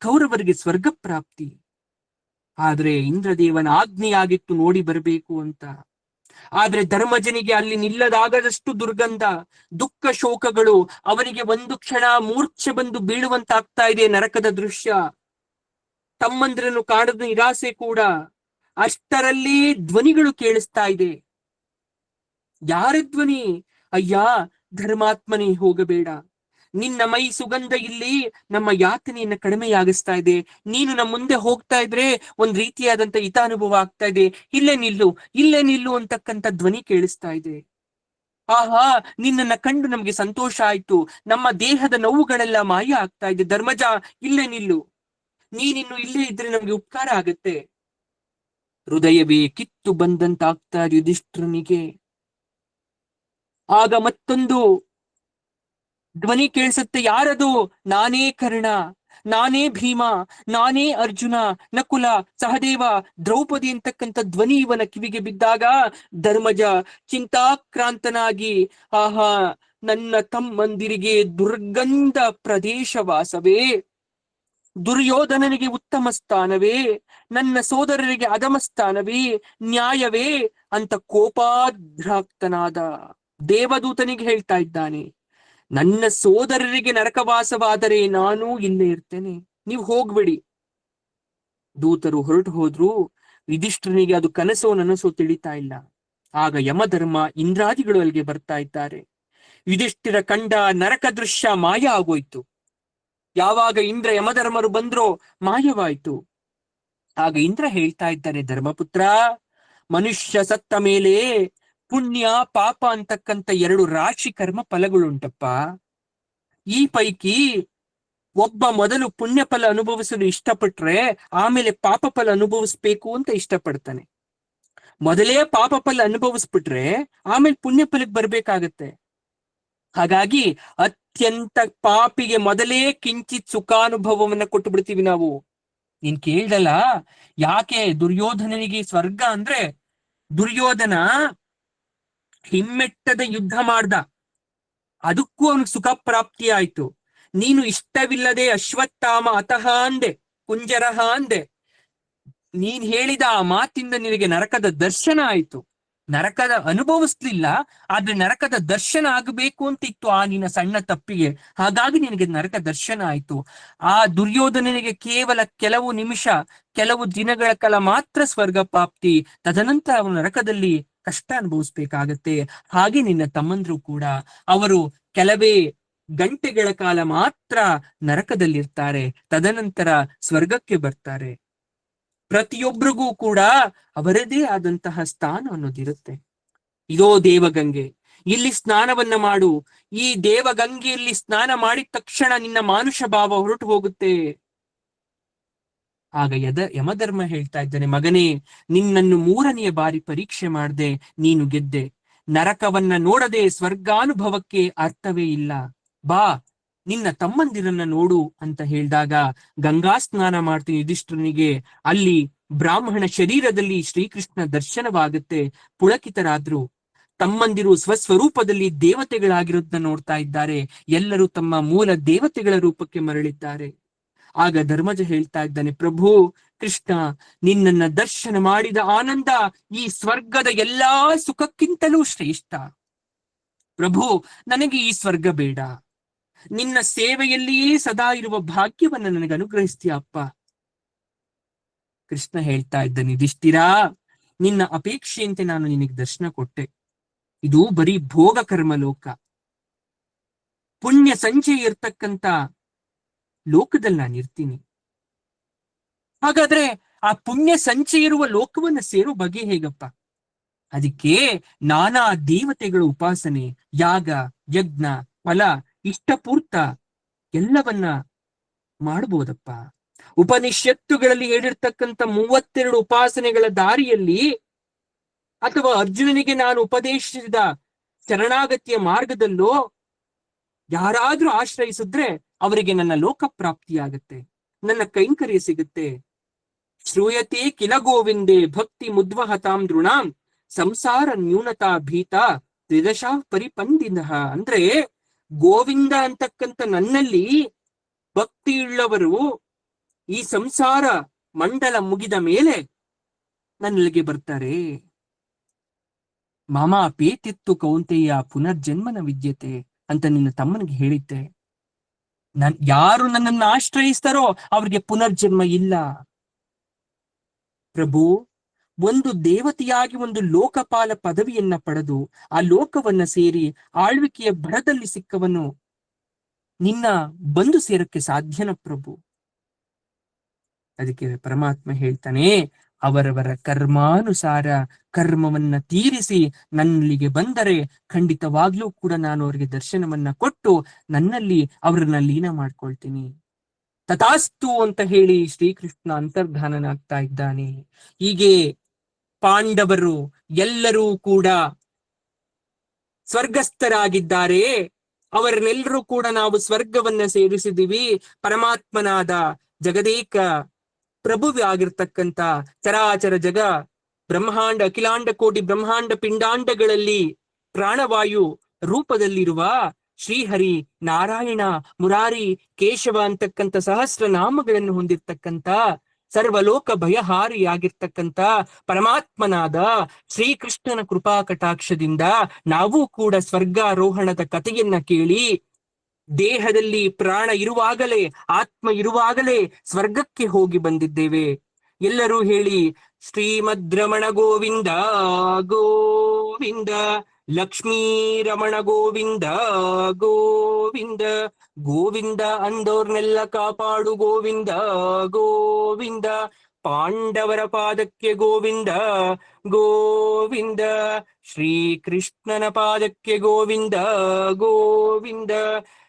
ಕೌರವರಿಗೆ ಸ್ವರ್ಗ ಪ್ರಾಪ್ತಿ? ಆದ್ರೆ ಇಂದ್ರದೇವನ ಆಜ್ಞೆಯಾಗಿತ್ತು ನೋಡಿ ಬರಬೇಕು ಅಂತ. ಆದ್ರೆ ಧರ್ಮಜನಿಗೆ ಅಲ್ಲಿ ನಿಲ್ಲದಾಗದಷ್ಟು ದುರ್ಗಂಧ, ದುಃಖ, ಶೋಕಗಳು. ಅವನಿಗೆ ಒಂದು ಕ್ಷಣ ಮೂರ್ಛೆ ಬಂದು ಬೀಳುವಂತಾಗ್ತಾ ಇದೆ ನರಕದ ದೃಶ್ಯ. ತಮ್ಮಂದಿರನ್ನು ಕಾಣದ ನಿರಾಸೆ ಕೂಡ. ಅಷ್ಟರಲ್ಲಿ ಧ್ವನಿಗಳು ಕೇಳಿಸ್ತಾ ಇದೆ. ಯಾರ ಧ್ವನಿ? ಅಯ್ಯ ಧರ್ಮಾತ್ಮನೇ, ಹೋಗಬೇಡ. ನಿನ್ನ ಮೈ ಸುಗಂಧ ಇಲ್ಲಿ ನಮ್ಮ ಯಾತನೆಯನ್ನ ಕಡಿಮೆಯಾಗಿಸ್ತಾ ಇದೆ. ನೀನು ನಮ್ಮ ಮುಂದೆ ಹೋಗ್ತಾ ಇದ್ರೆ ಒಂದ್ ರೀತಿಯಾದಂತ ಹಿತಾನುಭವ ಆಗ್ತಾ ಇದೆ. ಇಲ್ಲೇ ನಿಲ್ಲು ಅಂತಕ್ಕಂಥ ಧ್ವನಿ ಕೇಳಿಸ್ತಾ ಇದೆ. ಆಹಾ, ನಿನ್ನನ್ನ ಕಂಡು ನಮ್ಗೆ ಸಂತೋಷ ಆಯ್ತು. ನಮ್ಮ ದೇಹದ ನೋವುಗಳೆಲ್ಲ ಮಾಯ ಆಗ್ತಾ ಇದೆ. ಧರ್ಮಜ, ಇಲ್ಲೇ ನಿಲ್ಲು. ನೀನಿನ್ನು ಇಲ್ಲೇ ಇದ್ರೆ ನಮ್ಗೆ ಉಪಕಾರ ಆಗತ್ತೆ. ಹೃದಯವೇ ಕಿತ್ತು ಬಂದಂತಾಗ್ತಾ ಯುಧಿಷ್ಠಿರನಿಗೆ. ಆಗ ಮತ್ತೊಂದು ಧ್ವನಿ ಕೇಳಿಸುತ್ತೆ. ಯಾರದು? ನಾನೇ ಕರ್ಣ, ನಾನೇ ಭೀಮ, ನಾನೇ ಅರ್ಜುನ, ನಕುಲ, ಸಹದೇವ, ದ್ರೌಪದಿ ಅಂತಕ್ಕಂಥ ಧ್ವನಿ ಇವನ ಕಿವಿಗೆ ಬಿದ್ದಾಗ ಧರ್ಮಜ ಚಿಂತಾಕ್ರಾಂತನಾಗಿ, ಆಹಾ, ನನ್ನ ತಮ್ಮಂದಿರಿಗೆ ದುರ್ಗಂಧ ಪ್ರದೇಶವಾಸವೇ, ದುರ್ಯೋಧನನಿಗೆ ಉತ್ತಮ ಸ್ಥಾನವೇ, ನನ್ನ ಸೋದರರಿಗೆ ಅಧಮ ಸ್ಥಾನವೇ, ನ್ಯಾಯವೇ ಅಂತ ಕೋಪಾಧ್ರಾಕ್ತನಾದ ದೇವದೂತನಿಗೆ ಹೇಳ್ತಾ ಇದ್ದಾನೆ. ನನ್ನ ಸೋದರರಿಗೆ ನರಕವಾಸವಾದರೆ ನಾನು ಇಲ್ಲೇ ಇರ್ತೇನೆ, ನೀವು ಹೋಗ್ಬಿಡಿ. ದೂತರು ಹೊರಟು ಹೋದ್ರು. ಯುಧಿಷ್ಠಿರನಿಗೆ ಅದು ಕನಸೋ ನನಸೋ ತಿಳಿತಾ ಇಲ್ಲ. ಆಗ ಯಮಧರ್ಮ, ಇಂದ್ರಾದಿಗಳು ಅಲ್ಲಿಗೆ ಬರ್ತಾ ಇದ್ದಾರೆ. ಯುಧಿಷ್ಠಿರ ಕಂಡ ನರಕ ದೃಶ್ಯ ಮಾಯ ಆಗೋಯ್ತು. ಯಾವಾಗ ಇಂದ್ರ ಯಮಧರ್ಮರು ಬಂದ್ರೋ ಮಾಯವಾಯ್ತು. ಆಗ ಇಂದ್ರ ಹೇಳ್ತಾ ಇದ್ದಾನೆ, ಧರ್ಮಪುತ್ರ, ಮನುಷ್ಯ ಸತ್ತ ಮೇಲೆ ಪುಣ್ಯ ಪಾಪ ಅಂತಕ್ಕಂಥ ಎರಡು ರಾಶಿ ಕರ್ಮ ಫಲಗಳುಂಟಪ್ಪ. ಈ ಪೈಕಿ ಒಬ್ಬ ಮೊದಲು ಪುಣ್ಯ ಫಲ ಅನುಭವಿಸಲು ಇಷ್ಟಪಟ್ರೆ ಆಮೇಲೆ ಪಾಪ ಫಲ ಅನುಭವಿಸ್ಬೇಕು ಅಂತ ಇಷ್ಟಪಡ್ತಾನೆ. ಮೊದಲೇ ಪಾಪ ಫಲ ಅನುಭವಿಸ್ಬಿಟ್ರೆ ಆಮೇಲೆ ಪುಣ್ಯ ಫಲಕ್ಕೆ ಬರ್ಬೇಕಾಗತ್ತೆ. ಹಾಗಾಗಿ ಅತ್ಯಂತ ಪಾಪಿಗೆ ಮೊದಲೇ ಕಿಂಚಿತ್ ಸುಖಾನುಭವವನ್ನ ಕೊಟ್ಟು ಬಿಡ್ತೀವಿ ನಾವು. ನೀನ್ ಕೇಳ್ದಲ್ಲ ಯಾಕೆ ದುರ್ಯೋಧನನಿಗೆ ಸ್ವರ್ಗ ಅಂದ್ರೆ, ದುರ್ಯೋಧನ ಹಿಮ್ಮೆಟ್ಟದ ಯುದ್ಧ ಮಾಡ್ದ, ಅದಕ್ಕೂ ಅವನಿಗೆ ಸುಖ ಪ್ರಾಪ್ತಿ ಆಯ್ತು. ನೀನು ಇಷ್ಟವಿಲ್ಲದೆ ಅಶ್ವತ್ಥಾಮ ಅತಃ ಅಂದೆ, ಕುಂಜರಹ ಅಂದೆ. ನೀನ್ ಹೇಳಿದ ಆ ಮಾತಿಂದ ನಿನಗೆ ನರಕದ ದರ್ಶನ ಆಯ್ತು. ನರಕದ ಅನುಭವಿಸ್ಲಿಲ್ಲ, ಆದ್ರೆ ನರಕದ ದರ್ಶನ ಆಗಬೇಕು ಅಂತ ಇತ್ತು ಆ ನಿನ್ನ ಸಣ್ಣ ತಪ್ಪಿಗೆ. ಹಾಗಾಗಿ ನಿನಗೆ ನರಕ ದರ್ಶನ ಆಯ್ತು. ಆ ದುರ್ಯೋಧನನಿಗೆ ಕೇವಲ ಕೆಲವು ನಿಮಿಷ, ಕೆಲವು ದಿನಗಳ ಕಾಲ ಮಾತ್ರ ಸ್ವರ್ಗ ಪ್ರಾಪ್ತಿ. ತದನಂತರ ಅವನು ನರಕದಲ್ಲಿ ಕಷ್ಟ ಅನುಭವಿಸ್ಬೇಕಾಗತ್ತೆ. ಹಾಗೆ ನಿನ್ನ ತಮ್ಮಂದ್ರು ಕೂಡ, ಅವರು ಕೆಲವೇ ಗಂಟೆಗಳ ಕಾಲ ಮಾತ್ರ ನರಕದಲ್ಲಿರ್ತಾರೆ, ತದನಂತರ ಸ್ವರ್ಗಕ್ಕೆ ಬರ್ತಾರೆ. ಪ್ರತಿಯೊಬ್ಬರಿಗೂ ಕೂಡ ಅವರದೇ ಆದಂತಹ ಸ್ಥಾನ ಅನ್ನೋದಿರುತ್ತೆ. ಇದೋ ದೇವಗಂಗೆ, ಇಲ್ಲಿ ಸ್ನಾನವನ್ನ ಮಾಡು. ಈ ದೇವಗಂಗೆಯಲ್ಲಿ ಸ್ನಾನ ಮಾಡಿದ ತಕ್ಷಣ ನಿನ್ನ ಮಾನುಷ ಭಾವ ಹೊರಟು ಹೋಗುತ್ತೆ. ಆಗ ಯಮಧರ್ಮ ಹೇಳ್ತಾ ಇದ್ದಾನೆ, ಮಗನೇ, ನಿನ್ನನ್ನು 3ನೆಯ ಬಾರಿ ಪರೀಕ್ಷೆ ಮಾಡದೆ ನೀನು ಗೆದ್ದೆ. ನರಕವನ್ನ ನೋಡದೆ ಸ್ವರ್ಗಾನುಭವಕ್ಕೆ ಅರ್ಥವೇ ಇಲ್ಲ. ಬಾ, ನಿನ್ನ ತಮ್ಮಂದಿರನ್ನ ನೋಡು ಅಂತ ಹೇಳಿದಾಗ ಗಂಗಾ ಸ್ನಾನ ಮಾಡ್ತೀನಿ ಯುಧಿಷ್ಠಿರನಿಗೆ. ಅಲ್ಲಿ ಬ್ರಾಹ್ಮಣ ಶರೀರದಲ್ಲಿ ಶ್ರೀಕೃಷ್ಣ ದರ್ಶನವಾಗುತ್ತೆ. ಪುಳಕಿತರಾದ್ರು. ತಮ್ಮಂದಿರು ಸ್ವಸ್ವರೂಪದಲ್ಲಿ ದೇವತೆಗಳಾಗಿರೋದನ್ನ ನೋಡ್ತಾ ಇದ್ದಾರೆ. ಎಲ್ಲರೂ ತಮ್ಮ ಮೂಲ ದೇವತೆಗಳ ರೂಪಕ್ಕೆ ಮರಳಿದ್ದಾರೆ. ಆಗ ಧರ್ಮಜ ಹೇಳ್ತಾ ಇದ್ದಾನೆ, ಪ್ರಭು ಕೃಷ್ಣ, ನಿನ್ನನ್ನ ದರ್ಶನ ಮಾಡಿದ ಆನಂದ ಈ ಸ್ವರ್ಗದ ಎಲ್ಲಾ ಸುಖಕ್ಕಿಂತಲೂ ಶ್ರೇಷ್ಠ. ಪ್ರಭು, ನನಗೆ ಈ ಸ್ವರ್ಗ ಬೇಡ. ನಿನ್ನ ಸೇವೆಯಲ್ಲಿಯೇ ಸದಾ ಇರುವ ಭಾಗ್ಯವನ್ನ ನನಗೆ ಅನುಗ್ರಹಿಸ್ತೀಯ ಅಪ್ಪ. ಕೃಷ್ಣ ಹೇಳ್ತಾ ಇದ್ದಾನೆ, ಯುಧಿಷ್ಠಿರಾ, ನಿನ್ನ ಅಪೇಕ್ಷೆಯಂತೆ ನಾನು ನಿನಗೆ ದರ್ಶನ ಕೊಟ್ಟೆ. ಇದು ಬರೀ ಭೋಗ ಕರ್ಮ ಲೋಕ, ಪುಣ್ಯ ಸಂಚಯ ಇರ್ತಕ್ಕಂಥ ಲೋಕದಲ್ಲಿ ನಾನು ಇರ್ತೀನಿ. ಹಾಗಾದ್ರೆ ಆ ಪುಣ್ಯ ಸಂಚಯ ಇರುವ ಲೋಕವನ್ನ ಸೇರೋ ಬಗೆ ಹೇಗಪ್ಪ? ಅದಕ್ಕೆ ನಾನಾ ದೇವತೆಗಳ ಉಪಾಸನೆ, ಯಾಗ, ಯಜ್ಞ, ಫಲ, ಇಷ್ಟಪೂರ್ತ ಎಲ್ಲವನ್ನ ಮಾಡಬಹುದಪ್ಪ. ಉಪನಿಷತ್ತುಗಳಲ್ಲಿ ಹೇಳಿರ್ತಕ್ಕಂಥ 32 ಉಪಾಸನೆಗಳ ದಾರಿಯಲ್ಲಿ, ಅಥವಾ ಅರ್ಜುನನಿಗೆ ನಾನು ಉಪದೇಶಿಸಿದ ಶರಣಾಗತಿಯ ಮಾರ್ಗದಲ್ಲೋ ಯಾರಾದ್ರೂ ಆಶ್ರಯಿಸಿದ್ರೆ ಅವರಿಗೆ ನನ್ನ ಲೋಕ ಪ್ರಾಪ್ತಿಯಾಗತ್ತೆ, ನನ್ನ ಕೈಂಕರ್ಯ ಸಿಗುತ್ತೆ. ಶ್ರೂಯತೆ ಕಿಲ ಗೋವಿಂದೇ ಭಕ್ತಿ ಮುದ್ವಹತಾಂ ದೃಣಾಂ ಸಂಸಾರ ನ್ಯೂನತಾ ಭೀತ ತ್ರಿದಶಾ ಪರಿಪಂದಿನ. ಅಂದ್ರೆ ಗೋವಿಂದ ಅಂತಕ್ಕಂಥ ನನ್ನಲ್ಲಿ ಭಕ್ತಿಯುಳ್ಳವರು ಈ ಸಂಸಾರ ಮಂಡಲ ಮುಗಿದ ಮೇಲೆ ನನ್ನಲ್ಲಿಗೆ ಬರ್ತಾರೆ. ಮಾಮ ಪೇತಿತ್ತು ಕೌಂತೆಯ ಪುನರ್ಜನ್ಮನ ವಿದ್ಯತೆ ಅಂತ ನಿನ್ನ ತಮ್ಮನಿಗೆ ಹೇಳಿದ್ದೆ. ಯಾರು ನನ್ನನ್ನು ಆಶ್ರಯಿಸ್ತಾರೋ ಅವ್ರಿಗೆ ಪುನರ್ಜನ್ಮ ಇಲ್ಲ. ಪ್ರಭು, ಒಂದು ದೇವತೆಯಾಗಿ ಒಂದು ಲೋಕಪಾಲ ಪದವಿಯನ್ನ ಪಡೆದು ಆ ಲೋಕವನ್ನ ಸೇರಿ ಆಳ್ವಿಕೆಯ ಭರದಲ್ಲಿ ಸಿಕ್ಕವನು ನಿನ್ನ ಬಂದು ಸೇರಕ್ಕೆ ಸಾಧ್ಯನ ಪ್ರಭು? ಅದಕ್ಕೆ ಪರಮಾತ್ಮ ಹೇಳ್ತಾನೆ, ಅವರವರ ಕರ್ಮಾನುಸಾರ ಕರ್ಮವನ್ನ ತೀರಿಸಿ ನನ್ನಲ್ಲಿಗೆ ಬಂದರೆ ಖಂಡಿತವಾಗ್ಲೂ ಕೂಡ ನಾನು ಅವರಿಗೆ ದರ್ಶನವನ್ನ ಕೊಟ್ಟು ನನ್ನಲ್ಲಿ ಅವರನ್ನ ಲೀನ ಮಾಡ್ಕೊಳ್ತೀನಿ. ತಥಾಸ್ತು ಅಂತ ಹೇಳಿ ಶ್ರೀಕೃಷ್ಣ ಅಂತರ್ಧಾನನಾಗ್ತಾ ಇದ್ದಾನೆ. ಹೀಗೆ ಪಾಂಡವರು ಎಲ್ಲರೂ ಕೂಡ ಸ್ವರ್ಗಸ್ಥರಾಗಿದ್ದಾರೆ. ಅವರನ್ನೆಲ್ಲರೂ ಕೂಡ ನಾವು ಸ್ವರ್ಗವನ್ನ ಸೇರಿಸಿದೀವಿ. ಪರಮಾತ್ಮನಾದ ಜಗದೇಕ ಪ್ರಭುವೆ ಆಗಿರ್ತಕ್ಕಂಥ ಚರಾಚರ ಜಗ ಬ್ರಹ್ಮಾಂಡ, ಅಖಿಲಾಂಡ ಕೋಟಿ ಬ್ರಹ್ಮಾಂಡ ಪಿಂಡಾಂಡಗಳಲ್ಲಿ ಪ್ರಾಣವಾಯು ರೂಪದಲ್ಲಿರುವ ಶ್ರೀಹರಿ, ನಾರಾಯಣ, ಮುರಾರಿ, ಕೇಶವ ಅಂತಕ್ಕಂಥ ಸಹಸ್ರ ನಾಮಗಳನ್ನು ಹೊಂದಿರ್ತಕ್ಕಂಥ ಸರ್ವಲೋಕ ಭಯಹಾರಿಯಾಗಿರ್ತಕ್ಕಂಥ ಪರಮಾತ್ಮನಾದ ಶ್ರೀಕೃಷ್ಣನ ಕೃಪಾ ಕಟಾಕ್ಷದಿಂದ ನಾವು ಕೂಡ ಸ್ವರ್ಗಾರೋಹಣದ ಕಥೆಯನ್ನ ಕೇಳಿ ದೇಹದಲ್ಲಿ ಪ್ರಾಣ ಇರುವಾಗಲೇ, ಆತ್ಮ ಇರುವಾಗಲೇ ಸ್ವರ್ಗಕ್ಕೆ ಹೋಗಿ ಬಂದಿದ್ದೇವೆ. ಎಲ್ಲರೂ ಹೇಳಿ, ಶ್ರೀಮದ್ ರಮಣ ಗೋವಿಂದ ಗೋವಿಂದ, ಲಕ್ಷ್ಮೀ ರಮಣ ಗೋವಿಂದ ಗೋವಿಂದ, ಗೋವಿಂದ ಅಂದೋರ್ನೆಲ್ಲ ಕಾಪಾಡು ಗೋವಿಂದ ಗೋವಿಂದ, ಪಾಂಡವರ ಪಾದಕ್ಕೆ ಗೋವಿಂದ ಗೋವಿಂದ, ಶ್ರೀಕೃಷ್ಣನ ಪಾದಕ್ಕೆ ಗೋವಿಂದ ಗೋವಿಂದ,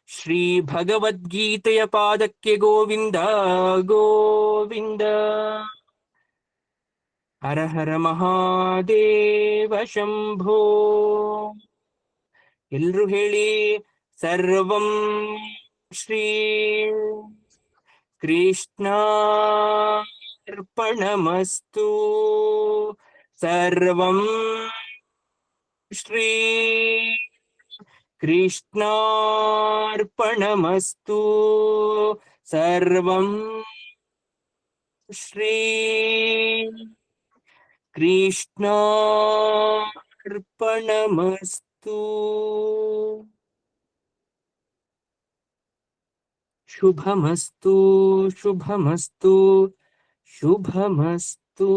ಶ್ರೀ ಭಗವದ್ಗೀತೆಯ ಪಾದಕ್ಕೆ ಗೋವಿಂದ ಗೋವಿಂದ. ಹರ ಹರ ಮಹಾದೇವ ಶಂಭೋ. ಎಲ್ರು ಹೇಳಿ, ಸರ್ವಂ ಶ್ರೀ ಕೃಷ್ಣಾರ್ಪಣಮಸ್ತು, ಸರ್ವಂ ಶ್ರೀ ಕೃಷ್ಣಾರ್ಪಣಮಸ್ತು, ಸರ್ವಂ ಶ್ರೀ ಕೃಷ್ಣಾರ್ಪಣಮಸ್ತು. ಶುಭಮಸ್ತು ಶುಭಮಸ್ತು ಶುಭಮಸ್ತು.